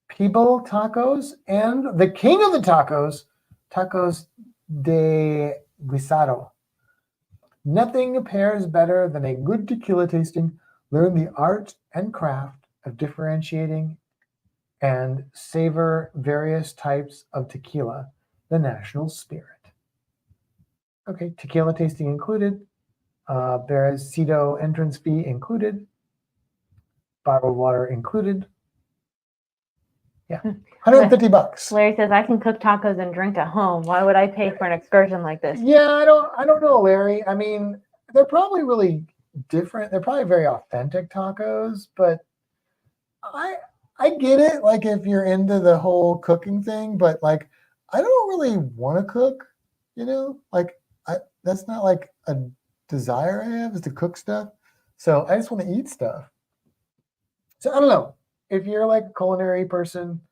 Speaker 1: people tacos, and the king of the tacos, tacos de guisado. Nothing pairs better than a good tequila tasting. Learn the art and craft of differentiating and savor various types of tequila, the national spirit. Okay, tequila tasting included. There is CEDO entrance fee included. Bottled water included. Yeah, $150.
Speaker 2: Larry says, I can cook tacos and drink at home. Why would I pay for an excursion like this?
Speaker 1: Yeah, I don't know, Larry. I mean, they're probably really different. They're probably very authentic tacos, but I get it, like if you're into the whole cooking thing, but like I don't really want to cook, like that's not like a desire I have is to cook stuff. So I just want to eat stuff. So I don't know. If you're like a culinary person,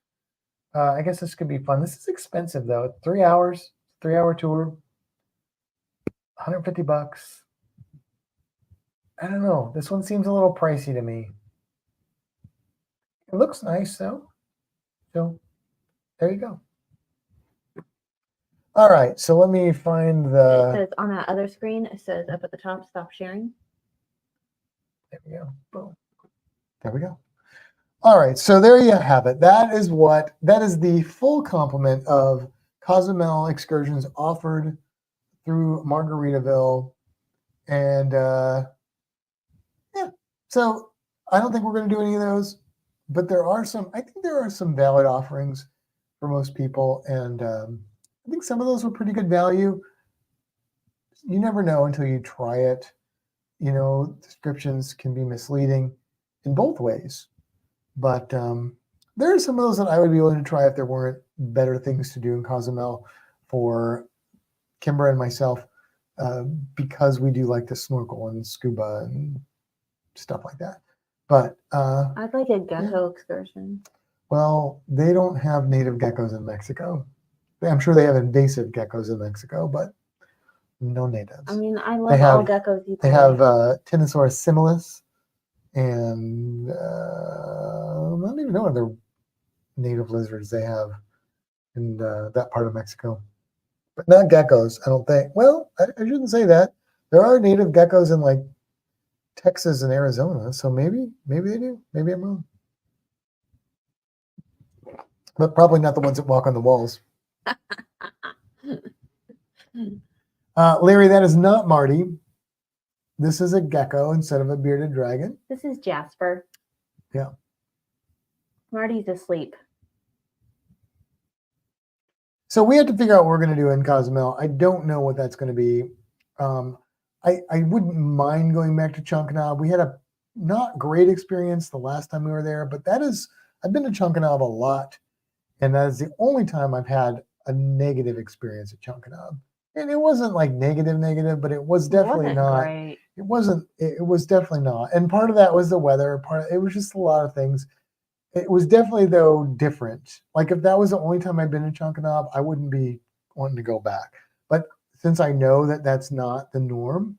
Speaker 1: I guess this could be fun. This is expensive though. 3 hours, 3-hour tour, $150. I don't know. This one seems a little pricey to me. It looks nice though. So there you go. All right. So let me find
Speaker 2: It
Speaker 1: the.
Speaker 2: says on that other screen, it says up at the top, stop sharing.
Speaker 1: There we go. Boom. There we go. All right. So there you have it. That is the full complement of Cozumel excursions offered through Margaritaville. And yeah, so I don't think we're going to do any of those. But I think there are some valid offerings for most people. And I think some of those were pretty good value. You never know until you try it. Descriptions can be misleading in both ways. But there are some of those that I would be willing to try if there weren't better things to do in Cozumel for Kimber and myself, because we do like to snorkel and scuba and stuff like that. But
Speaker 2: I'd like a gecko excursion.
Speaker 1: Well, they don't have native geckos in Mexico. I'm sure they have invasive geckos in Mexico, but no natives.
Speaker 2: I mean, I love all geckos.
Speaker 1: They have Tinosaurus similis, and I don't even know what other native lizards they have in that part of Mexico. But not geckos, I don't think. Well, I shouldn't say that. There are native geckos in like Texas and Arizona, so maybe they do. Maybe I'm wrong. but probably not the ones that walk on the walls. Larry, that is not Marty. This is a gecko instead of a bearded dragon.
Speaker 2: This is Jasper.
Speaker 1: Yeah.
Speaker 2: Marty's asleep.
Speaker 1: So we have to figure out what we're going to do in Cozumel. I don't know what that's going to be. I wouldn't mind going back to Chunkanab. We had a not great experience the last time we were there, but I've been to Chunkanab a lot, and that is the only time I've had a negative experience at Chunkanab. And it wasn't like negative, but it was definitely not.
Speaker 2: Great.
Speaker 1: It wasn't. It was definitely not. And part of that was the weather. It was just a lot of things. It was definitely, though, different. Like if that was the only time I've been in Chunkanab, I wouldn't be wanting to go back. But since I know that that's not the norm,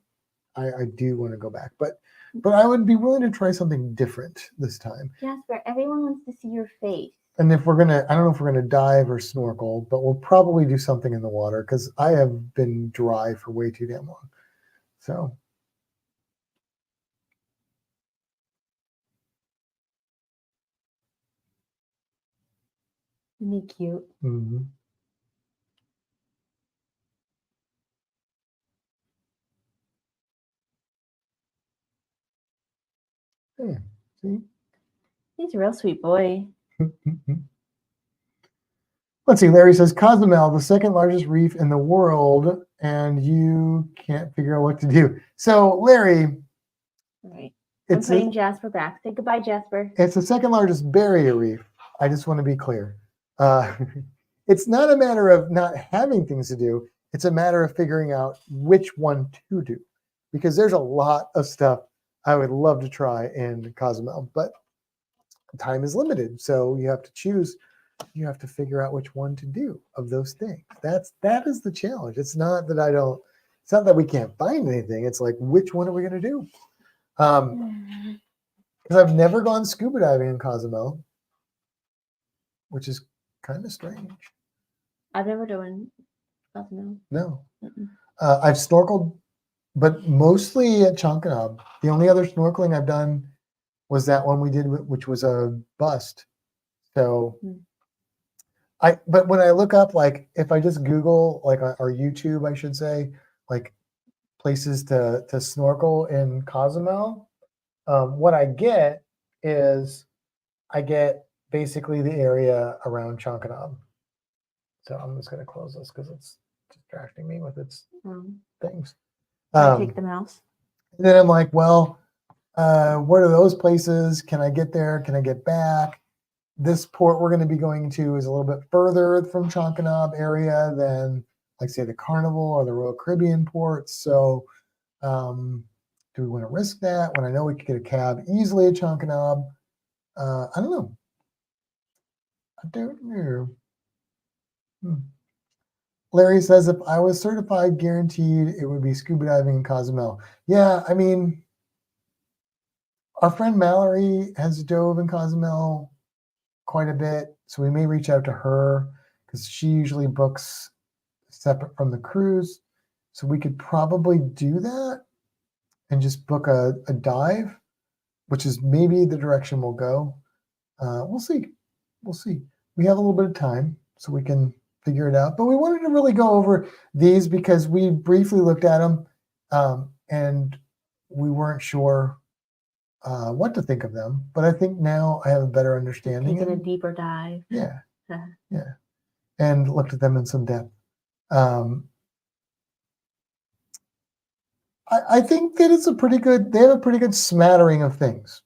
Speaker 1: I do want to go back. But I would be willing to try something different this time.
Speaker 2: Jasper, everyone wants to see your face.
Speaker 1: And if we're gonna, I don't know if we're gonna dive or snorkel, but we'll probably do something in the water because I have been dry for way too damn long. So.
Speaker 2: Isn't he cute?
Speaker 1: Mm-hmm. Yeah, see?
Speaker 2: He's a real sweet boy.
Speaker 1: Let's see, Larry says, Cozumel, the second largest reef in the world, and you can't figure out what to do. So, Larry,
Speaker 2: All right. I'm
Speaker 1: it's
Speaker 2: putting Jasper back. Say goodbye, Jasper.
Speaker 1: it's the second largest barrier reef. I just want to be clear. It's not a matter of not having things to do. It's a matter of figuring out which one to do, because there's a lot of stuff I would love to try in Cozumel, but time is limited. So you have to choose. You have to figure out which one to do of those things. That is the challenge. It's not that it's not that we can't find anything. It's like, which one are we going to do? Because I've never gone scuba diving in Cozumel, which is kind of strange.
Speaker 2: I've never done Cozumel.
Speaker 1: No. I've snorkeled, but mostly at Chunkanab. The only other snorkeling I've done was that one we did, which was a bust. So but when I look up, like if I just Google, like or YouTube, I should say, like places to snorkel in Cozumel, what I get is I get basically the area around Chunkanab. So I'm just going to close this because it's distracting me with its things.
Speaker 2: I take the mouse.
Speaker 1: And then I'm like, well, what are those places? Can I get there? Can I get back? This port we're going to be going to is a little bit further from Chunkanab area than, like, say, the Carnival or the Royal Caribbean ports. So do we want to risk that when I know we could get a cab easily at Chunkanab? I don't know. I don't know. Larry says, if I was certified, guaranteed, it would be scuba diving in Cozumel. Yeah, I mean, our friend Mallory has dove in Cozumel quite a bit, so we may reach out to her because she usually books separate from the cruise. So we could probably do that and just book a dive, which is maybe the direction we'll go. We'll see. We'll see. We have a little bit of time, so we can figure it out. But we wanted to really go over these because we briefly looked at them and we weren't sure what to think of them. But I think now I have a better understanding.
Speaker 2: Taking a deeper dive.
Speaker 1: Yeah. Yeah. And looked at them in some depth. I think that it's they have a pretty good smattering of things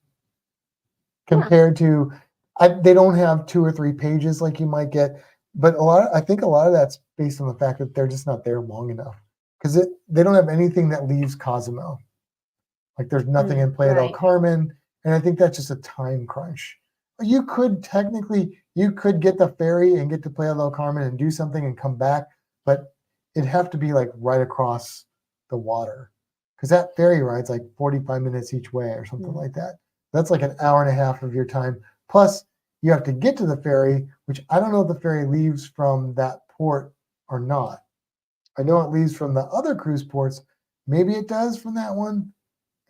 Speaker 1: compared to, they don't have 2 or 3 pages like you might get. But I think a lot of that's based on the fact that they're just not there long enough because they don't have anything that leaves Cozumel. Like there's nothing in Playa del Carmen, and I think that's just a time crunch. You could get the ferry and get to Playa del Carmen and do something and come back, but it'd have to be like right across the water because that ferry ride's like 45 minutes each way or something like that. That's like an hour and a half of your time. Plus, you have to get to the ferry, which I don't know if the ferry leaves from that port or not. I know it leaves from the other cruise ports. Maybe it does from that one.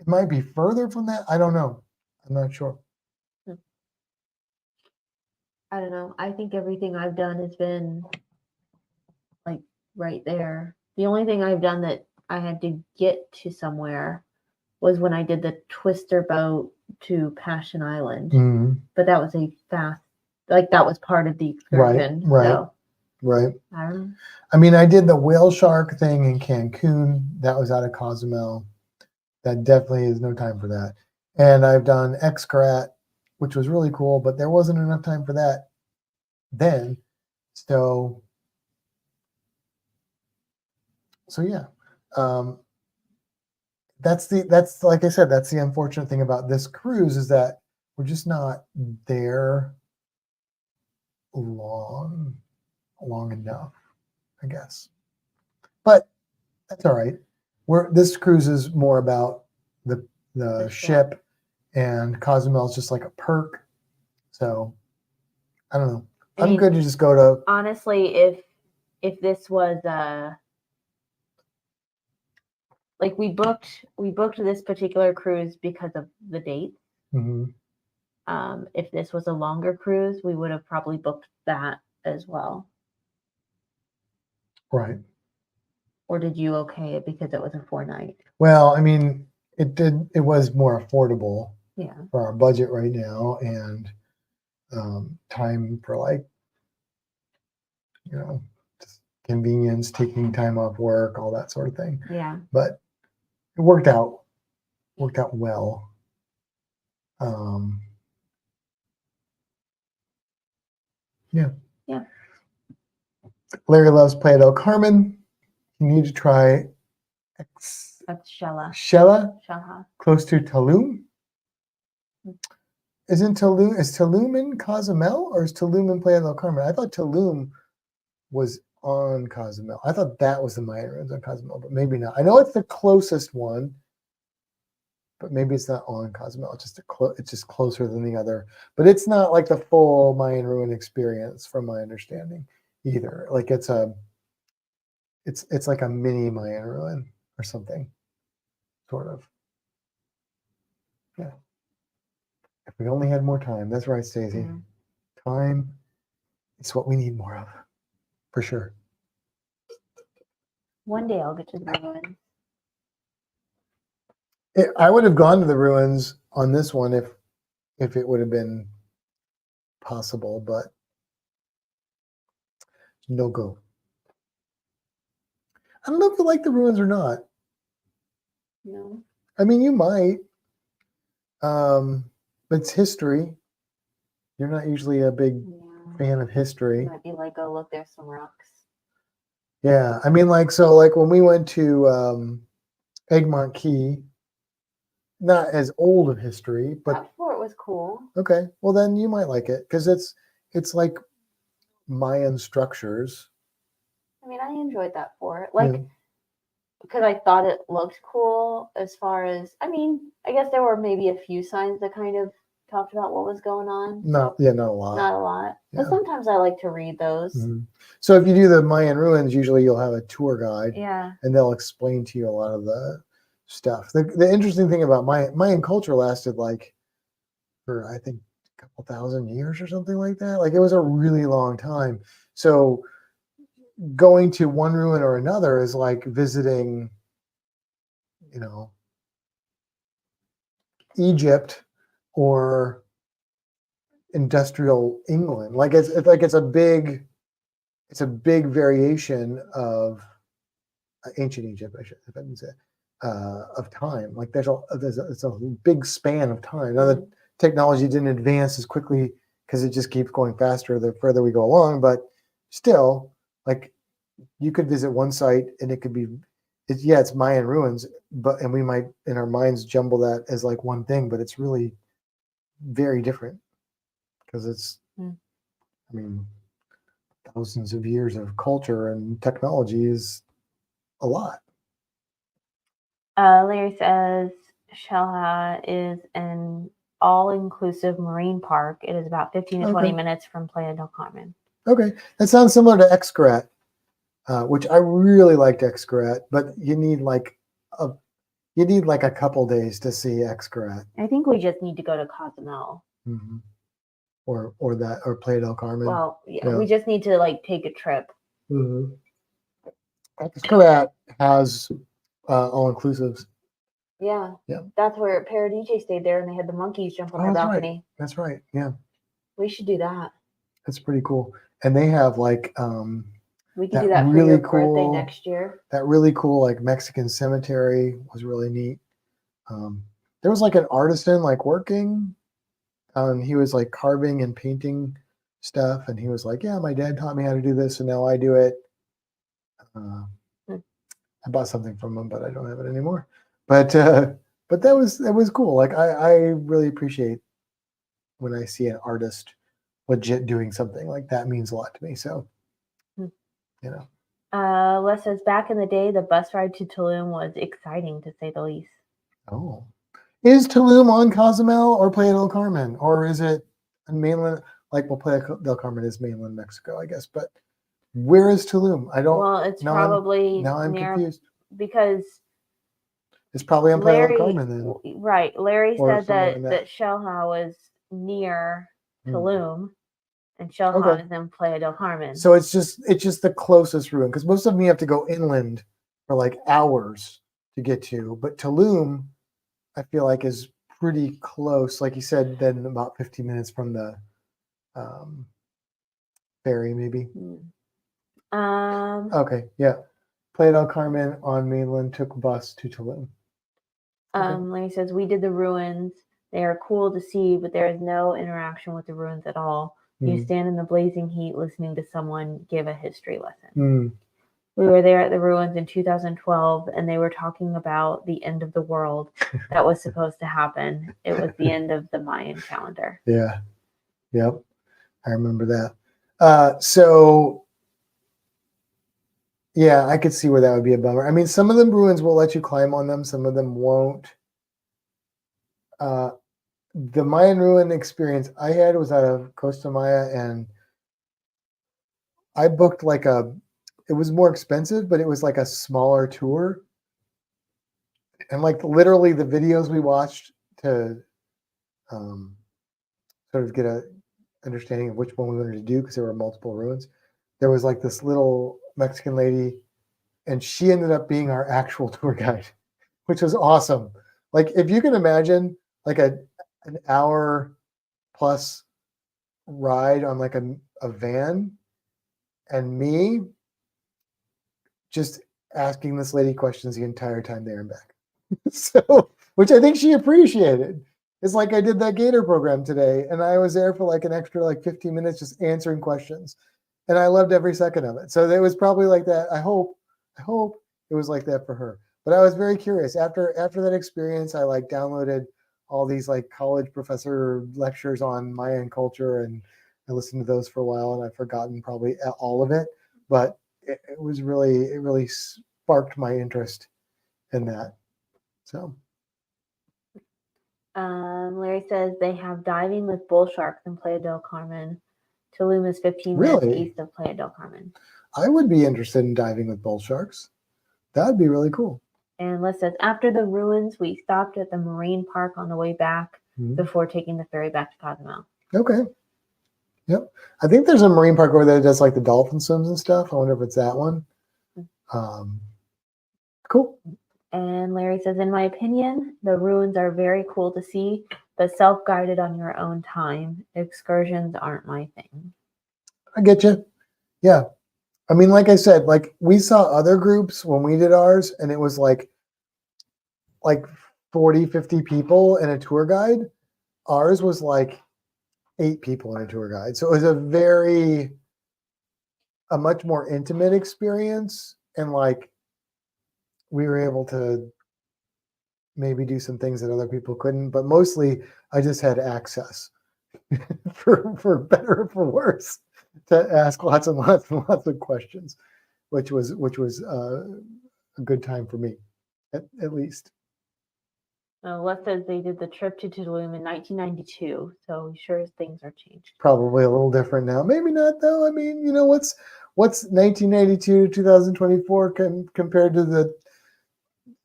Speaker 1: It might be further from that. I don't know. I'm not sure.
Speaker 2: I don't know. I think everything I've done has been like right there. The only thing I've done that I had to get to somewhere was when I did the twister boat to Passion Island.
Speaker 3: Mhm.
Speaker 2: But that was a fast, like that was part of the excursion.
Speaker 3: Right.
Speaker 2: So
Speaker 3: Right.
Speaker 2: I don't know.
Speaker 3: I mean, I did the whale shark thing in Cancun. That was out of Cozumel. That definitely is no time for that. And I've done Xcaret, which was really cool, but there wasn't enough time for that then. So yeah. That's like I said, that's the unfortunate thing about this cruise is that we're just not there long enough, I guess. But that's all right. This cruise is more about the ship, and Cozumel is just like a perk. So I don't know.
Speaker 2: I mean,
Speaker 3: I'm good to just go to.
Speaker 2: Honestly, if this was like we booked this particular cruise because of the date.
Speaker 3: Mhm.
Speaker 2: If this was a longer cruise, we would have probably booked that as well.
Speaker 3: Right.
Speaker 2: Or did you okay it because it was a 4-night?
Speaker 3: Well, I mean, it was more affordable
Speaker 2: Yeah.
Speaker 3: for our budget right now, and time for like, just convenience, taking time off work, all that sort of thing.
Speaker 2: Yeah.
Speaker 3: But it worked out well. Yeah.
Speaker 2: Yeah.
Speaker 3: Larry loves Playa del Carmen. You need to try
Speaker 2: That's Shella.
Speaker 3: Shella, close to Tulum. Is Tulum in Cozumel, or is Tulum in Playa del Carmen? I thought Tulum was on Cozumel. I thought that was the Mayan ruins on Cozumel, but maybe not. I know it's the closest one, but maybe it's not on Cozumel. It's just closer than the other. But it's not like the full Mayan ruin experience, from my understanding, either. Like it's like a mini Mayan ruin or something, sort of. Yeah. If we only had more time. That's right, Stacey.
Speaker 2: Mm-hmm.
Speaker 3: Time is what we need more of, for sure.
Speaker 2: One day I'll get to the ruins.
Speaker 3: I would have gone to the ruins on this one if it would have been possible, but no go. I don't know if you like the ruins or not.
Speaker 2: No.
Speaker 3: I mean, you might. But it's history. You're not usually a big fan of history.
Speaker 2: Might be like, oh look, there's some rocks.
Speaker 3: Yeah, I mean, like when we went to Egmont Key, not as old of history, but
Speaker 2: That fort was cool.
Speaker 3: Okay, well then you might like it because it's like Mayan structures.
Speaker 2: I mean, I enjoyed that fort, because I thought it looked cool. As far as, I mean, I guess there were maybe a few signs that kind of talked about what was going on.
Speaker 3: Not a lot.
Speaker 2: Not a lot, but sometimes I like to read those.
Speaker 3: Mm-hmm. So if you do the Mayan ruins, usually you'll have a tour guide.
Speaker 2: Yeah,
Speaker 3: and they'll explain to you a lot of the stuff. The interesting thing about Mayan culture lasted for I think a couple thousand years or something like that. Like it was a really long time. So going to one ruin or another is like visiting, Egypt or industrial England. Like it's a big variation of ancient Egypt, if I can say, of time. Like it's a big span of time. Now the technology didn't advance as quickly because it just keeps going faster the further we go along. But still, like you could visit one site and it could be, it's Mayan ruins, and we might in our minds jumble that as like one thing, but it's really very different because it's, I mean, thousands of years of culture and technology is a lot.
Speaker 2: Larry says Shella is an all-inclusive marine park. It is about 15 to 20 minutes from Playa del Carmen.
Speaker 3: Okay, that sounds similar to Xcaret, which I really liked Xcaret, but you need like a couple days to see Xcaret.
Speaker 2: I think we just need to go to Cozumel.
Speaker 3: Mm-hmm.
Speaker 1: or Playa del Carmen.
Speaker 2: Well, yeah,
Speaker 1: Yeah.
Speaker 2: we just need to like take a trip.
Speaker 1: Mm-hmm. Xcaret has all inclusives.
Speaker 2: Yeah.
Speaker 1: Yeah.
Speaker 2: That's where Paradis stayed there and they had the monkeys jump on their
Speaker 1: that's right.
Speaker 2: balcony.
Speaker 1: That's right. Yeah,
Speaker 2: We should do that.
Speaker 1: that's pretty cool. And they have like
Speaker 2: We can
Speaker 1: that
Speaker 2: do that for
Speaker 1: really
Speaker 2: your birthday
Speaker 1: cool-
Speaker 2: next year.
Speaker 1: that really cool like Mexican cemetery was really neat. There was like an artisan like working. He was like carving and painting stuff, and he was like, "Yeah, my dad taught me how to do this, and now I do it." I bought something from him, but I don't have it anymore. But that was cool. Like I really appreciate when I see an artist legit doing something like that. Means a lot to me. So, you know.
Speaker 2: Les says back in the day, the bus ride to Tulum was exciting to say the least.
Speaker 1: Oh, is Tulum on Cozumel or Playa del Carmen, or is it on mainland? Like, well, Playa del Carmen is mainland Mexico, I guess. But where is Tulum? I don't.
Speaker 2: Well, it's
Speaker 1: now I'm-
Speaker 2: probably
Speaker 1: now I'm
Speaker 2: near
Speaker 1: confused.
Speaker 2: because
Speaker 1: It's probably on Playa del
Speaker 2: Larry,
Speaker 1: Carmen then.
Speaker 2: right? Larry
Speaker 1: Or
Speaker 2: said
Speaker 1: somewhere
Speaker 2: that
Speaker 1: in that.
Speaker 2: that Shellha was near
Speaker 1: Hmm.
Speaker 2: Tulum, and Shellha
Speaker 1: Okay.
Speaker 2: is in Playa del Carmen.
Speaker 1: So it's just the closest ruin, because most of them you have to go inland for like hours to get to. But Tulum, I feel like, is pretty close. Like you said, then about 15 minutes from the ferry, maybe. Okay, yeah. Playa del Carmen on mainland took bus to Tulum.
Speaker 2: Larry says we did the ruins. They are cool to see, but there is no interaction with the ruins at all. You stand in the blazing heat listening to someone give a history lesson. We were there at the ruins in 2012, and they were talking about the end of the world that was supposed to happen. It was the end of the Mayan calendar.
Speaker 1: Yeah. Yep. I remember that. So, yeah, I could see where that would be a bummer. I mean, some of the ruins will let you climb on them. Some of them won't. The Mayan ruin experience I had was out of Costa Maya, and I booked it was more expensive, but it was like a smaller tour. And like literally the videos we watched to sort of get a understanding of which one we wanted to do, because there were multiple ruins. There was like this little Mexican lady, and she ended up being our actual tour guide, which was awesome. Like, if you can imagine like an hour plus ride on like a van, and me just asking this lady questions the entire time there and back. So, which I think she appreciated. It's like I did that Gator program today, and I was there for like an extra like 15 minutes just answering questions, and I loved every second of it. So it was probably like that. I hope it was like that for her. But I was very curious after that experience. I like downloaded all these like college professor lectures on Mayan culture, and I listened to those for a while, and I've forgotten probably all of it, but it really sparked my interest in that. So.
Speaker 2: Larry says they have diving with bull sharks in Playa del Carmen. Tulum is 15
Speaker 1: Really?
Speaker 2: minutes east of Playa del Carmen.
Speaker 1: I would be interested in diving with bull sharks. That would be really cool.
Speaker 2: And Les says, after the ruins, we stopped at the marine park on the way back before taking the ferry back to Cozumel.
Speaker 1: Okay. Yep. I think there's a marine park over there that does like the dolphin swims and stuff. I wonder if it's that one. Cool.
Speaker 2: And Larry says, in my opinion, the ruins are very cool to see, but self-guided on your own time. Excursions aren't my thing.
Speaker 1: I get you. Yeah. I mean, like I said, like we saw other groups when we did ours, and it was like 40, 50 people and a tour guide. Ours was like 8 people and a tour guide. So it was a much more intimate experience, and like we were able to maybe do some things that other people couldn't, but mostly I just had access for better or for worse to ask lots and lots and lots of questions, which was a good time for me, at least.
Speaker 2: Les says they did the trip to Tulum in 1992, so he sure as things are changed.
Speaker 1: Probably a little different now. Maybe not, though. I mean, what's 1992 to 2024 compared to the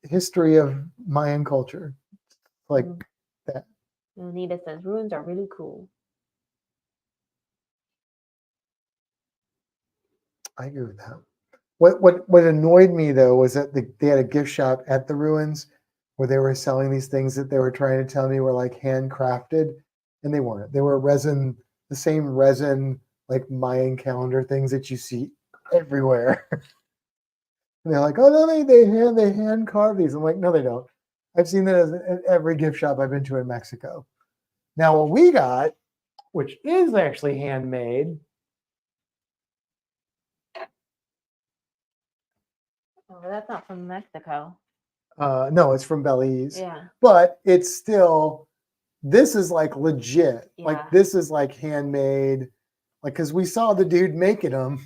Speaker 1: history of Mayan culture? Like that.
Speaker 2: Anita says ruins are really cool.
Speaker 3: I agree with that. What annoyed me though was that they had a gift shop at the ruins where they were selling these things that they were trying to tell me were like handcrafted, and they weren't. They were resin, the same resin like Mayan calendar things that you see everywhere. And they're like, oh no, they hand carve these. I'm like, no, they don't. I've seen that at every gift shop I've been to in Mexico. Now what we got, which is actually handmade.
Speaker 2: Oh, that's not from Mexico.
Speaker 3: No, it's from Belize.
Speaker 2: Yeah.
Speaker 3: But it's still, this is like legit.
Speaker 2: Yeah.
Speaker 3: Like this is like handmade. Like, cause we saw the dude making them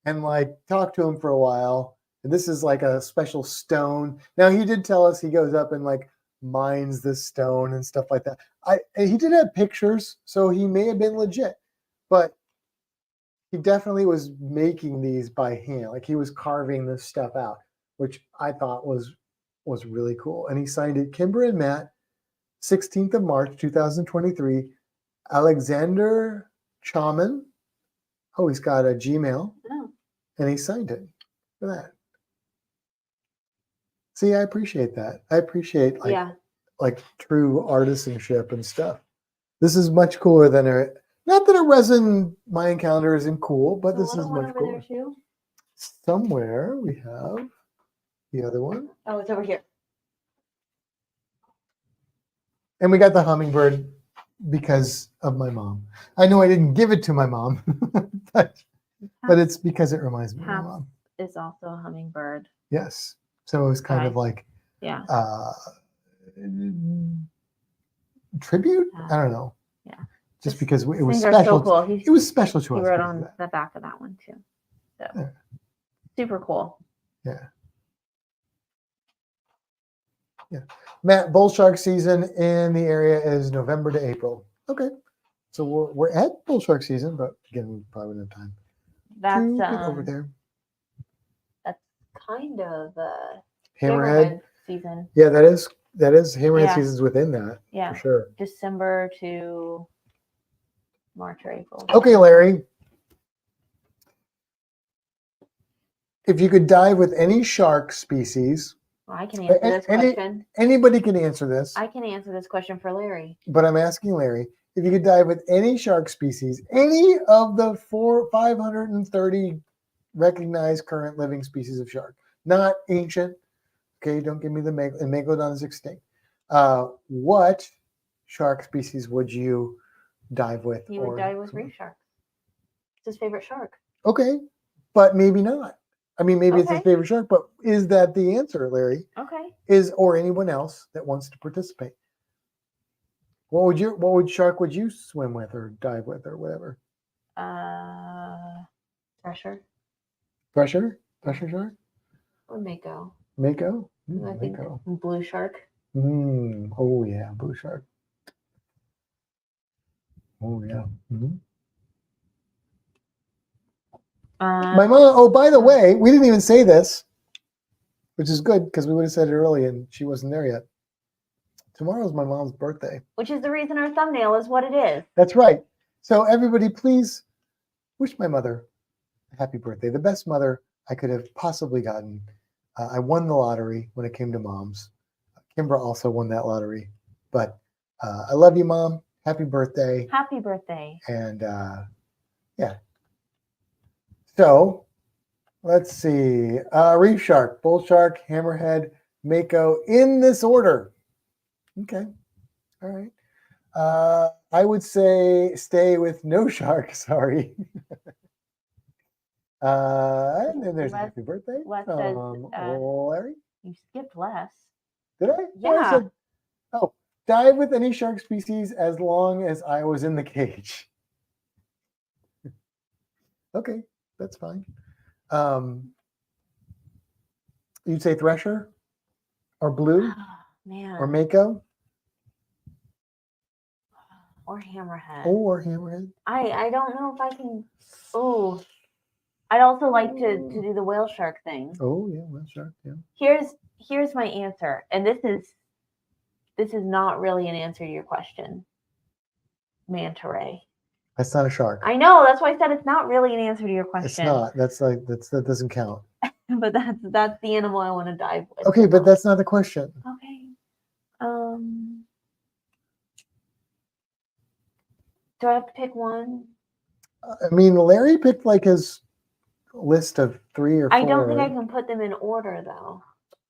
Speaker 3: and like talked to him for a while. And this is like a special stone. Now he did tell us he goes up and like mines this stone and stuff like that. And he did have pictures, so he may have been legit, but he definitely was making these by hand. Like he was carving this stuff out, which I thought was really cool. And he signed it, Kimber and Matt, 16th of March, 2023, Alexander Chaman. Oh, he's got a Gmail.
Speaker 2: Oh.
Speaker 3: And he signed it. Look at that. See, I appreciate that. I appreciate like true artisanship and stuff. This is much cooler than not that a resin Mayan calendar isn't cool, but this is much cooler. Somewhere we have the other one.
Speaker 2: Oh, it's over here.
Speaker 3: And we got the hummingbird because of my mom. I know I didn't give it to my mom, but it's because it reminds me of my mom.
Speaker 2: Is also a hummingbird.
Speaker 3: Yes. So it was kind of like tribute. I don't know.
Speaker 2: Yeah.
Speaker 3: Just because it was
Speaker 2: Things are
Speaker 3: special.
Speaker 2: so cool.
Speaker 3: It was special to us.
Speaker 2: He wrote on the back of that one too. So super cool.
Speaker 3: Yeah. Yeah. Matt, bull shark season in the area is November to April. Okay. So we're at bull shark season, but again, we probably wouldn't have time.
Speaker 2: That's
Speaker 3: over there.
Speaker 2: That's kind of
Speaker 3: Hammerhead
Speaker 2: season.
Speaker 3: Yeah, that is hammerhead season's within that.
Speaker 2: Yeah.
Speaker 3: For sure.
Speaker 2: December to March or April.
Speaker 3: Okay, Larry. If you could dive with any shark species.
Speaker 2: Well, I can answer this question.
Speaker 3: Anybody can answer this.
Speaker 2: I can answer this question for Larry.
Speaker 3: But I'm asking Larry, if you could dive with any shark species, any of the 530 recognized current living species of shark, not ancient. Okay, don't give me the Megalodon is extinct. What shark species would you dive with?
Speaker 2: He would dive with reef shark. It's his favorite shark.
Speaker 3: Okay, but maybe not. I mean, maybe it's his favorite shark, but is that the answer, Larry?
Speaker 2: Okay.
Speaker 3: Or anyone else that wants to participate? What shark would you swim with or dive with or whatever?
Speaker 2: Thresher.
Speaker 3: Thresher shark?
Speaker 2: Or mako.
Speaker 3: Mako?
Speaker 2: I think blue shark.
Speaker 3: Oh yeah, blue shark. Oh yeah. Mm-hmm. My mom. Oh, by the way, we didn't even say this, which is good because we would have said it early, and she wasn't there yet. Tomorrow's my mom's birthday,
Speaker 2: which is the reason our thumbnail is what it is.
Speaker 3: That's right. So everybody, please wish my mother a happy birthday. The best mother I could have possibly gotten. I won the lottery when it came to moms. Kimbra also won that lottery, but I love you, Mom. Happy birthday.
Speaker 2: Happy birthday.
Speaker 3: And yeah. So let's see. Reef shark, bull shark, hammerhead, mako, in this order. Okay. All right. I would say stay with no shark. Sorry. And then there's happy birthday.
Speaker 2: Les says,
Speaker 3: Larry?
Speaker 2: You skipped Les.
Speaker 3: Did I?
Speaker 2: Yeah.
Speaker 3: Dive with any shark species as long as I was in the cage. Okay, that's fine. You'd say thresher or blue or mako?
Speaker 2: Or hammerhead.
Speaker 3: Or hammerhead.
Speaker 2: I don't know if I can. Oh, I'd also like to do the whale shark thing.
Speaker 3: Oh yeah, whale shark. Yeah.
Speaker 2: Here's my answer, and this is not really an answer to your question. Manta ray.
Speaker 3: That's not a shark.
Speaker 2: I know. That's why I said it's not really an answer to your question.
Speaker 3: It's not. That doesn't count.
Speaker 2: But that's the animal I want to dive with.
Speaker 3: Okay, but that's not the question.
Speaker 2: Okay. Do I have to pick one?
Speaker 3: I mean, Larry picked like his list of 3 or 4.
Speaker 2: I don't think I can put them in order though.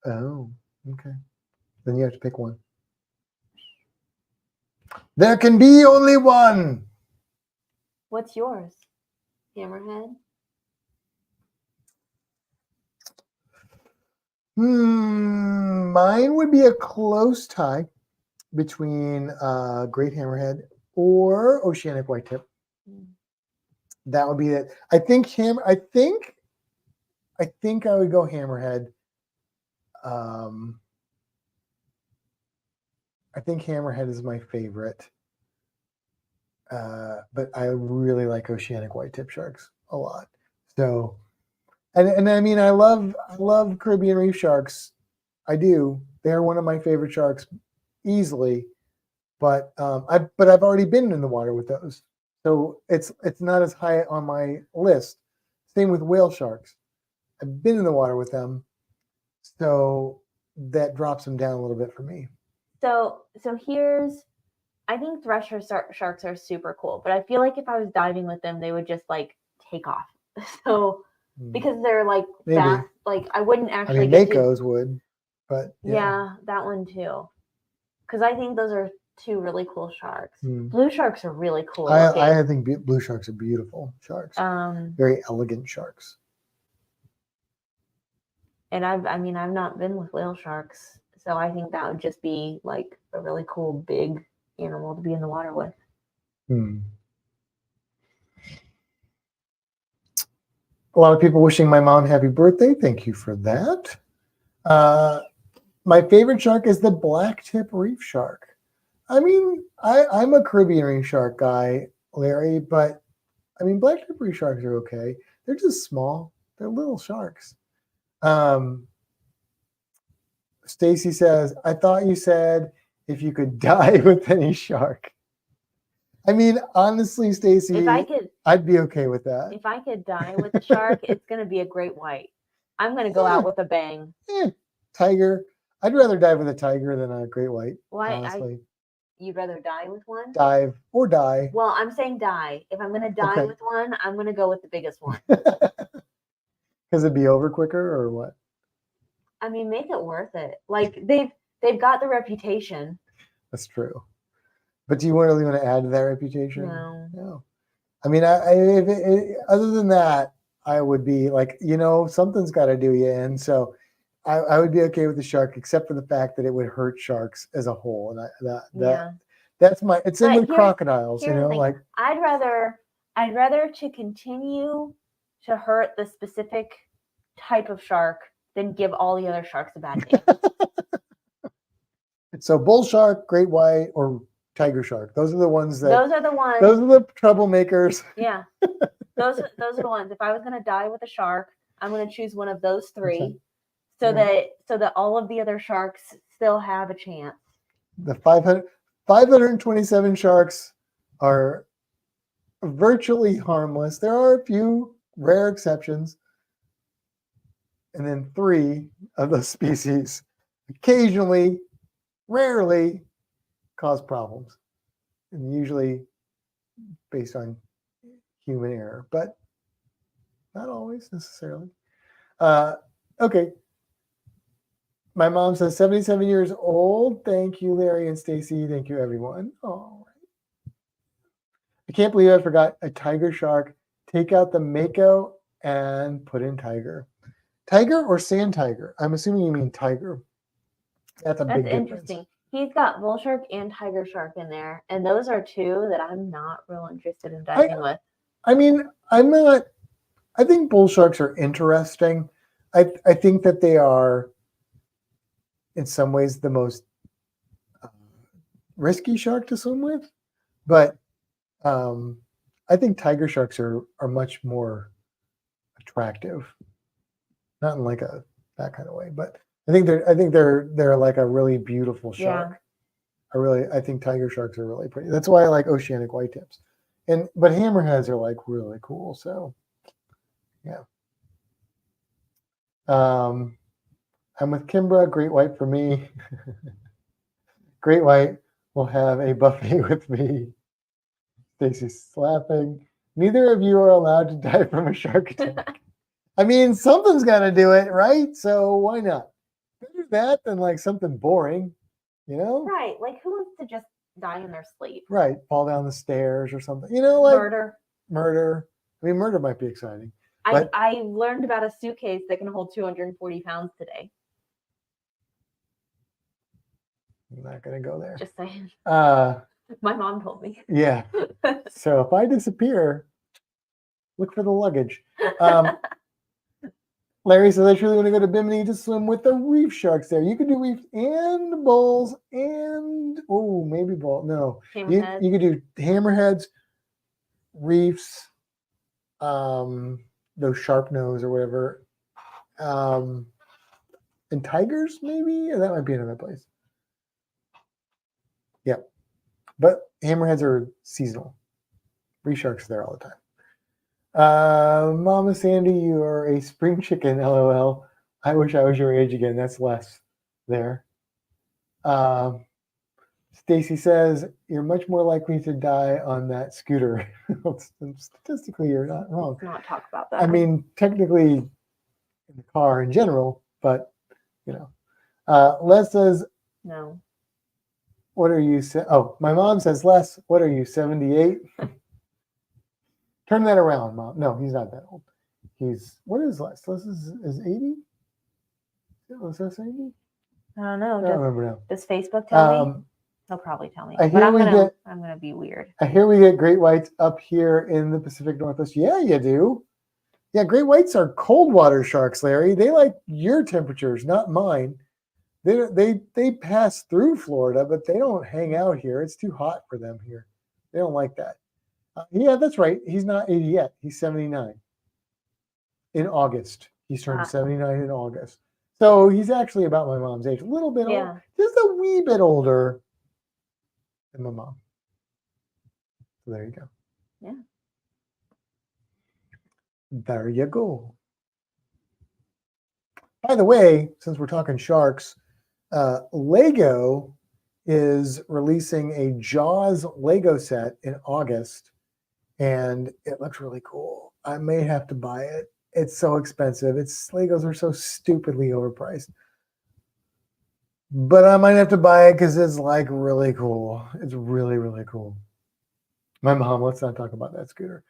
Speaker 3: Oh, okay. Then you have to pick one. There can be only one.
Speaker 2: What's yours? Hammerhead?
Speaker 3: Mine would be a close tie between great hammerhead or oceanic whitetip. That would be it. I think I would go hammerhead. I think hammerhead is my favorite. But I really like oceanic whitetip sharks a lot. So, and I mean, I love Caribbean reef sharks. I do. They're one of my favorite sharks, easily. But I've already been in the water with those, so it's not as high on my list. Same with whale sharks. I've been in the water with them, so that drops them down a little bit for me.
Speaker 2: So I think thresher sharks are super cool, but I feel like if I was diving with them, they would just like take off. So because they're like fast, like I wouldn't actually.
Speaker 3: I mean, Makos would, but
Speaker 2: yeah, that one too. Because I think those are 2 really cool sharks.
Speaker 3: Hmm.
Speaker 2: Blue sharks are really cool.
Speaker 3: I think blue sharks are beautiful sharks. Very elegant sharks.
Speaker 2: And I've not been with whale sharks, so I think that would just be like a really cool big animal to be in the water with.
Speaker 3: A lot of people wishing my mom happy birthday. Thank you for that. My favorite shark is the blacktip reef shark. I mean, I'm a Caribbean reef shark guy, Larry, but I mean, blacktip reef sharks are okay. They're just small. They're little sharks. Stacy says, I thought you said if you could die with any shark. I mean, honestly, Stacy, I'd be okay with that.
Speaker 2: If I could die with a shark, it's going to be a great white. I'm going to go out with a bang.
Speaker 3: Tiger. I'd rather dive with a tiger than a great white.
Speaker 2: Why?
Speaker 3: Honestly.
Speaker 2: You'd rather die with one?
Speaker 3: Dive or die.
Speaker 2: Well, I'm saying die. If I'm going to die with one, I'm going to go with the biggest one.
Speaker 3: Because it'd be over quicker or what?
Speaker 2: I mean, make it worth it. Like they've got the reputation.
Speaker 3: That's true. But do you really want to add to that reputation?
Speaker 2: No.
Speaker 3: I mean, other than that, I would be like, something's got to do you in. So I would be okay with the shark, except for the fact that it would hurt sharks as a whole. And that's my. It's same with crocodiles. Like
Speaker 2: I'd rather to continue to hurt the specific type of shark than give all the other sharks a bad name.
Speaker 3: So bull shark, great white, or tiger shark. Those are the ones that.
Speaker 2: Those are the ones.
Speaker 3: Those are the troublemakers.
Speaker 2: Yeah, those are the ones. If I was going to die with a shark, I'm going to choose one of those 3, so that all of the other sharks still have a chance.
Speaker 3: The 527 sharks are virtually harmless. There are a few rare exceptions, and then 3 of those species occasionally, rarely, cause problems, and usually based on human error, but not always necessarily. Okay. My mom says 77 years old. Thank you, Larry and Stacy. Thank you, everyone. All right. I can't believe I forgot a tiger shark. Take out the mako and put in tiger. Tiger or sand tiger? I'm assuming you mean tiger. That's big difference.
Speaker 2: Interesting. He's got bull shark and tiger shark in there, and those are 2 that I'm not real interested in diving with.
Speaker 3: I mean, I'm not. I think bull sharks are interesting. I think that they are, in some ways, the most risky shark to swim with, but I think tiger sharks are much more attractive. Not in like that kind of way, but I think they're like a really beautiful shark. I think tiger sharks are really pretty. That's why I like oceanic whitetips.
Speaker 1: But hammerheads are like really cool. So yeah. I'm with Kimbra. Great white for me. Great white will have a buffet with me. Stacy's laughing. Neither of you are allowed to die from a shark attack. I mean, something's got to do it, right? So why not? Better that than like something boring, you know?
Speaker 2: Right. Like, who wants to just die in their sleep?
Speaker 1: Right. Fall down the stairs or something. You know, like
Speaker 2: Murder.
Speaker 1: I mean, murder might be exciting. But
Speaker 2: I learned about a suitcase that can hold 240 pounds today.
Speaker 1: I'm not going to go there.
Speaker 2: Just saying.
Speaker 1: My
Speaker 2: mom told me.
Speaker 1: Yeah. So if I disappear, look for the luggage. Larry says, I truly want to go to Bimini to swim with the reef sharks there. You could do reef and bulls and, maybe bull. No. You could do hammerheads, reefs, those sharp nose or whatever, and tigers maybe? Or that might be another place. Yep. But hammerheads are seasonal. Reef sharks are there all the time. Mama Sandy, you are a spring chicken, LOL. I wish I was your age again. That's less there. Stacy says, you're much more likely to die on that scooter. Statistically, you're not wrong.
Speaker 2: Let's not talk about that.
Speaker 1: I mean, technically, in the car in general, but, you know. Les says,
Speaker 2: no.
Speaker 1: What are you? My mom says, Les, what are you, 78? Turn that around, Mom. No, he's not that old. What is Les? Les is 80? Was that 80?
Speaker 2: I don't know.
Speaker 1: I don't remember now.
Speaker 2: Does Facebook tell me? He'll probably tell me. I'm gonna be weird.
Speaker 1: I hear we get great whites up here in the Pacific Northwest. Yeah, you do. Yeah, great whites are cold water sharks, Larry. They like your temperatures, not mine. They pass through Florida, but they don't hang out here. It's too hot for them here. They don't like that. Yeah, that's right. He's not 80 yet. He's 79. In August. He's turned 79 in August. So he's actually about my mom's age. A little bit older. Just a wee bit older than my mom. So there you go.
Speaker 2: Yeah.
Speaker 1: There you go. By the way, since we're talking sharks, Lego is releasing a Jaws Lego set in August, and it looks really cool. I may have to buy it. It's so expensive. Legos are so stupidly overpriced. But I might have to buy it because it's like really cool. It's really, really cool. My mom, let's not talk about that scooter.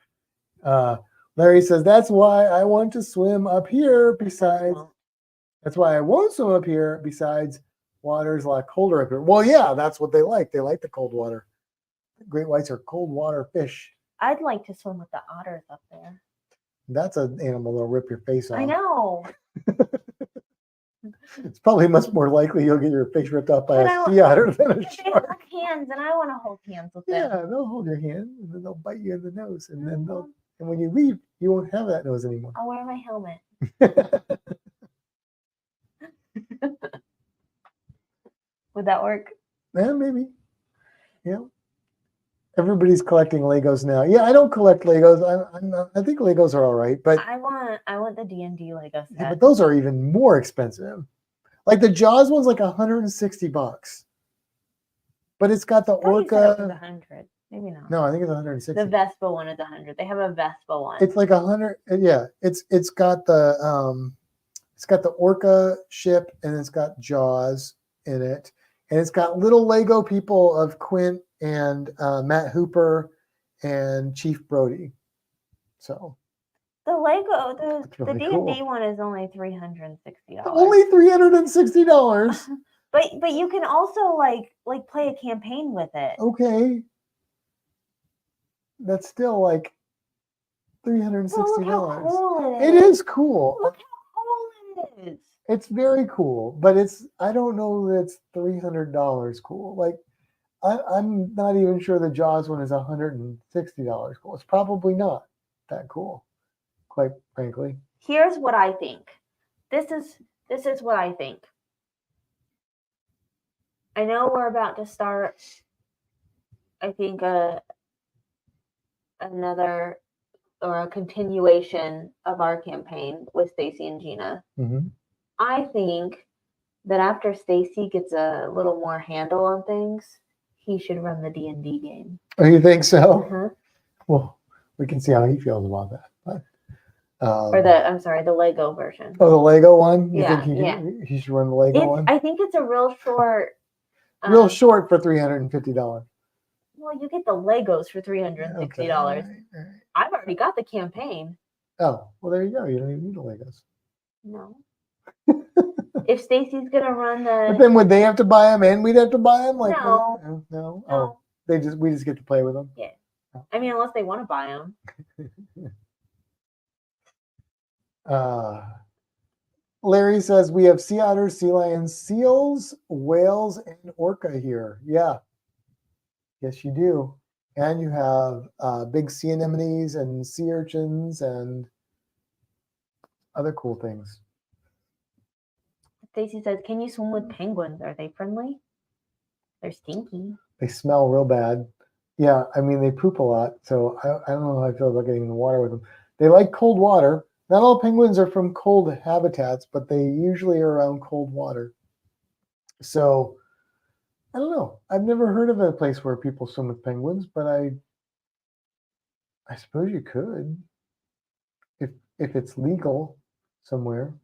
Speaker 1: Larry says, that's why I want to swim up here. That's why I won't swim up here. Besides, water's a lot colder up here. Well, yeah, that's what they like. They like the cold water. Great whites are cold water fish.
Speaker 2: I'd like to swim with the otters up there.
Speaker 1: That's an animal that'll rip your face off.
Speaker 2: I know.
Speaker 1: It's probably much more likely you'll get your face ripped off by a sea otter than a shark.
Speaker 2: They hold hands, and I want to hold hands with them.
Speaker 1: Yeah, they'll hold your hand, and then they'll bite you in the nose, and then and when you leave, you won't have that nose anymore.
Speaker 2: I'll wear my helmet. Would that work?
Speaker 1: Yeah, maybe. Yeah. Everybody's collecting Legos now. Yeah, I don't collect Legos. I think Legos are all right, but
Speaker 2: I want the D&D Lego set.
Speaker 1: Yeah, but those are even more expensive. Like the Jaws one's like $160, but it's got the orca.
Speaker 2: 100, maybe not.
Speaker 1: No, I think it's 160.
Speaker 2: The Vespa one is 100. They have a Vespa one.
Speaker 1: It's like 100. Yeah, it's got the orca ship, and it's got Jaws in it, and it's got little Lego people of Quint and Matt Hooper and Chief Brody. So
Speaker 2: the Lego, the D&D
Speaker 1: cool.
Speaker 2: one is only $360.
Speaker 1: Only $360.
Speaker 2: But you can also like play a campaign with it.
Speaker 1: Okay, that's still like $360.
Speaker 2: Well, look how cool
Speaker 1: it is cool.
Speaker 2: Look how cool it is.
Speaker 1: It's very cool, but I don't know that it's $300 cool. Like I'm not even sure the Jaws one is $160 cool. It's probably not that cool, quite frankly.
Speaker 2: Here's what I think. This is what I think. I know we're about to start, I think, another or a continuation of our campaign with Stacy and Gina.
Speaker 3: Mm-hmm.
Speaker 2: I think that after Stacy gets a little more handle on things, he should run the D&D game.
Speaker 3: Oh, you think so?
Speaker 2: Uh-huh.
Speaker 3: Well, we can see how he feels about that. But,
Speaker 2: Or the Lego version.
Speaker 3: oh, the Lego one? You
Speaker 2: Yeah,
Speaker 3: think he should run the Lego one?
Speaker 2: I think it's a real short.
Speaker 3: Real short for $350.
Speaker 2: Well, you get the Legos for $360.
Speaker 3: Okay, all right.
Speaker 2: I've already got the campaign.
Speaker 3: Oh, well, there you go. You don't even need the Legos.
Speaker 2: No. If Stacy's gonna run
Speaker 3: But
Speaker 2: the
Speaker 3: then would they have to buy them and we'd have to buy them? Like,
Speaker 2: No.
Speaker 3: No.
Speaker 2: No.
Speaker 3: Oh, we just get to play with them.
Speaker 2: Yeah. I mean, unless they want to buy them.
Speaker 3: Larry says we have sea otters, sea lions, seals, whales, and orca here. Yeah. Yes, you do. And you have big sea anemones and sea urchins and other cool things.
Speaker 2: Stacy says, "Can you swim with penguins? Are they friendly? They're stinky."
Speaker 3: They smell real bad. Yeah, I mean, they poop a lot. So I don't know how I feel about getting in the water with them. They like cold water. Not all penguins are from cold habitats, but they usually are around cold water. So I don't know. I've never heard of a place where people swim with penguins, but I suppose you could if it's legal somewhere.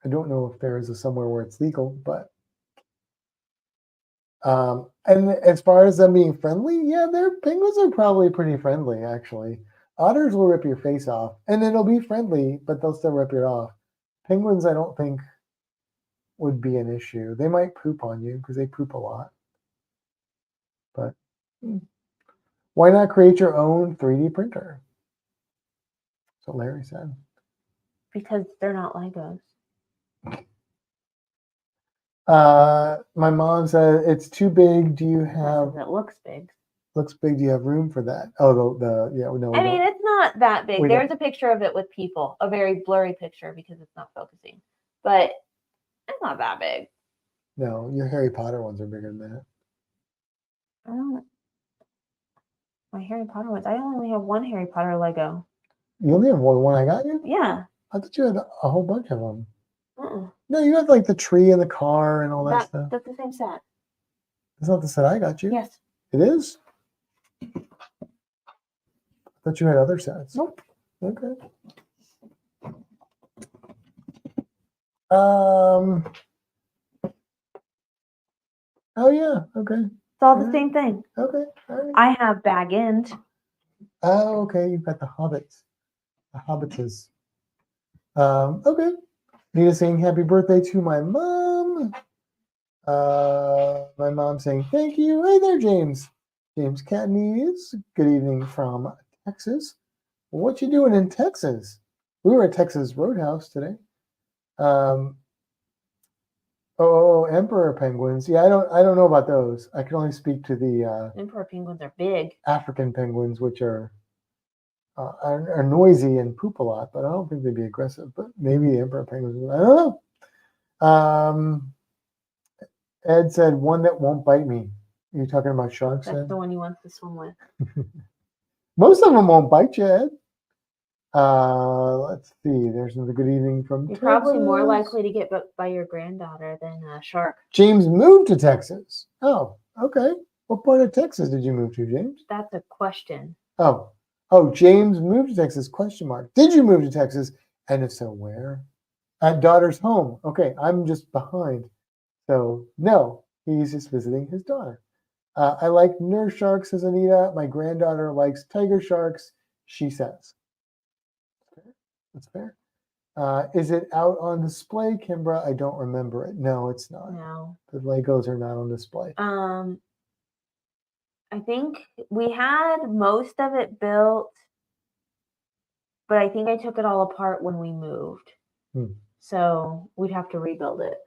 Speaker 3: I don't know if there is a somewhere where it's legal, but and as far as them being friendly, yeah, their penguins are probably pretty friendly actually. Otters will rip your face off, and it'll be friendly, but they'll still rip it off. Penguins, I don't think would be an issue. They might poop on you because they poop a lot. But why not create your own 3D printer? That's what Larry said.
Speaker 2: Because they're not Legos.
Speaker 3: My mom said it's too big. Do you have?
Speaker 2: It looks big.
Speaker 3: Looks big. Do you have room for that? Oh, no.
Speaker 2: I mean, it's not that big.
Speaker 3: We
Speaker 2: There's
Speaker 3: don't.
Speaker 2: a picture of it with people, a very blurry picture because it's not focusing, but it's not that big.
Speaker 3: No, your Harry Potter ones are bigger than that.
Speaker 2: I don't. My Harry Potter ones. I only have one Harry Potter Lego.
Speaker 3: You only have one I got you?
Speaker 2: Yeah.
Speaker 3: I thought you had a whole bunch of them.
Speaker 2: Uh-uh.
Speaker 3: No, you have like the tree and the car and all that stuff.
Speaker 2: That's the same set.
Speaker 3: It's not the set I got you.
Speaker 2: Yes.
Speaker 3: It is? I thought you had other sets.
Speaker 2: Nope.
Speaker 3: Okay. Oh yeah. Okay.
Speaker 2: It's all the same thing.
Speaker 3: Okay. All right.
Speaker 2: I have Bag End.
Speaker 3: Oh, okay. You've got the hobbits. The hobbitses. Okay. Nita saying happy birthday to my mom. My mom saying thank you. Hey there, James. James Catneys. Good evening from Texas. What you doing in Texas? We were at Texas Roadhouse today. Emperor penguins. Yeah, I don't know about those. I can only speak to the
Speaker 2: Emperor penguins are big.
Speaker 3: African penguins, which are noisy and poop a lot, but I don't think they'd be aggressive. But maybe the emperor penguins. I don't know. Ed said one that won't bite me. Are you talking about sharks?
Speaker 2: That's
Speaker 3: Ed?
Speaker 2: the one you want to swim with.
Speaker 3: Most of them won't bite you, Ed. Let's see. There's another good evening from
Speaker 2: You're
Speaker 3: Texas.
Speaker 2: probably more likely to get bit by your granddaughter than a shark.
Speaker 3: James moved to Texas. Oh, okay. What part of Texas did you move to, James?
Speaker 2: That's a question.
Speaker 3: Oh, James moved to Texas, question mark. Did you move to Texas? And if so, where? At daughter's home. Okay, I'm just behind. So, no, he's just visiting his daughter. I like nurse sharks, says Anita. My granddaughter likes tiger sharks, she says. That's fair. Is it out on display, Kimbra? I don't remember it. No, it's not.
Speaker 2: No.
Speaker 3: The Legos are not on display.
Speaker 2: I think we had most of it built, but I think I took it all apart when we moved. So we'd have to rebuild it.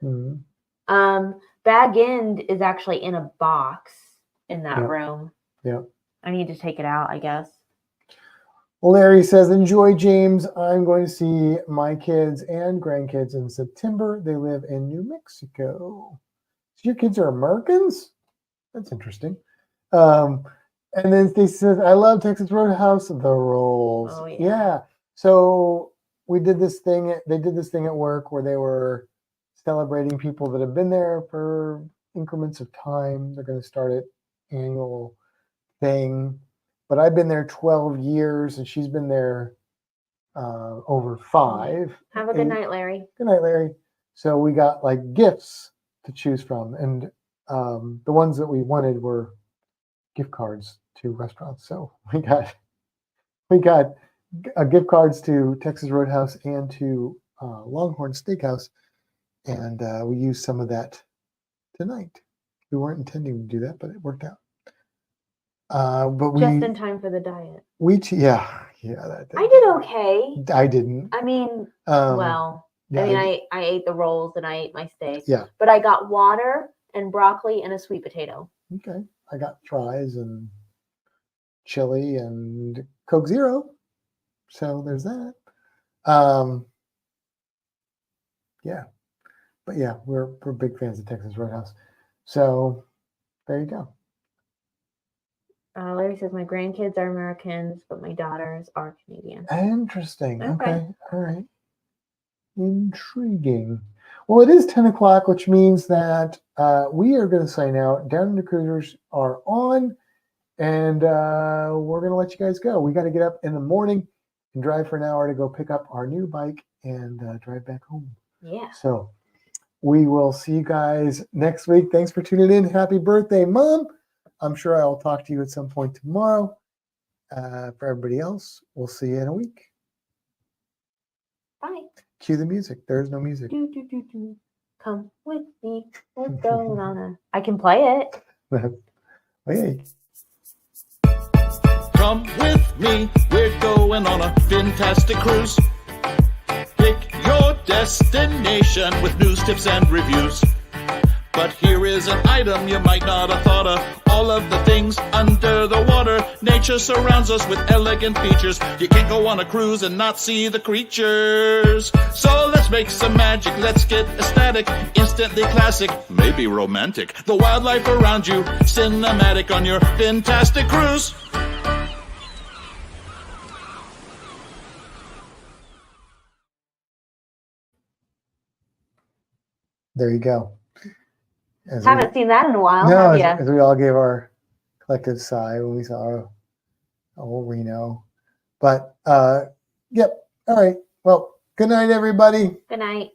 Speaker 2: Bag End is actually in a box in that room.
Speaker 3: Yeah.
Speaker 2: I need to take it out, I guess.
Speaker 3: Well, Larry says, enjoy, James. I'm going to see my kids and grandkids in September. They live in New Mexico. So your kids are Americans? That's interesting. And then Stacy says, I love Texas Roadhouse, the rolls.
Speaker 2: Oh, yeah.
Speaker 3: So we did this thing, they did this thing at work where they were celebrating people that have been there for increments of time. They're going to start an annual thing. But I've been there 12 years and she's been there over 5.
Speaker 2: Have a good night, Larry.
Speaker 3: Good night, Larry. So we got like gifts to choose from. And the ones that we wanted were gift cards to restaurants. So we got gift cards to Texas Roadhouse and to Longhorn Steakhouse, and we used some of that tonight. We weren't intending to do that, but it worked out. But we
Speaker 2: Just in time for the diet.
Speaker 3: I
Speaker 2: did okay.
Speaker 3: I didn't.
Speaker 2: I mean,
Speaker 3: yeah,
Speaker 2: I ate the rolls and I ate my steak.
Speaker 3: Yeah.
Speaker 2: But I got water and broccoli and a sweet potato.
Speaker 3: Okay. I got fries and chili and Coke Zero. So there's that. Yeah. But yeah, we're big fans of Texas Roadhouse. So there you go.
Speaker 2: Larry says my grandkids are Americans, but my daughters are Canadian.
Speaker 3: Interesting. Okay. All right. Intriguing. Well, it is 10 o'clock, which means that we are going to sign out. Down Under Cruisers are on, and we're going to let you guys go. We got to get up in the morning and drive for an hour to go pick up our new bike and drive back home.
Speaker 2: Yeah.
Speaker 3: So we will see you guys next week. Thanks for tuning in. Happy birthday, Mom. I'm sure I'll talk to you at some point tomorrow. For everybody else, we'll see you in a week.
Speaker 2: Bye.
Speaker 3: Cue the music. There's no music.
Speaker 2: Do, do, do, do. Come with me. We're going on a... I can play it.
Speaker 3: Hey.
Speaker 4: Come with me, we're going on a fantastic cruise. Pick your destination with news, tips, and reviews. But here is an item you might not have thought of. All of the things under the water. Nature surrounds us with elegant features. You can't go on a cruise and not see the creatures. So let's make some magic, let's get ecstatic. Instantly classic, maybe romantic. The wildlife around you, cinematic on your fantastic cruise.
Speaker 3: There you go.
Speaker 2: Haven't seen that in a while.
Speaker 3: No,
Speaker 2: have ya?
Speaker 3: as we all gave our collective sigh when we saw old Reno. But, yep. All right. Well, good night, everybody.
Speaker 2: Good night.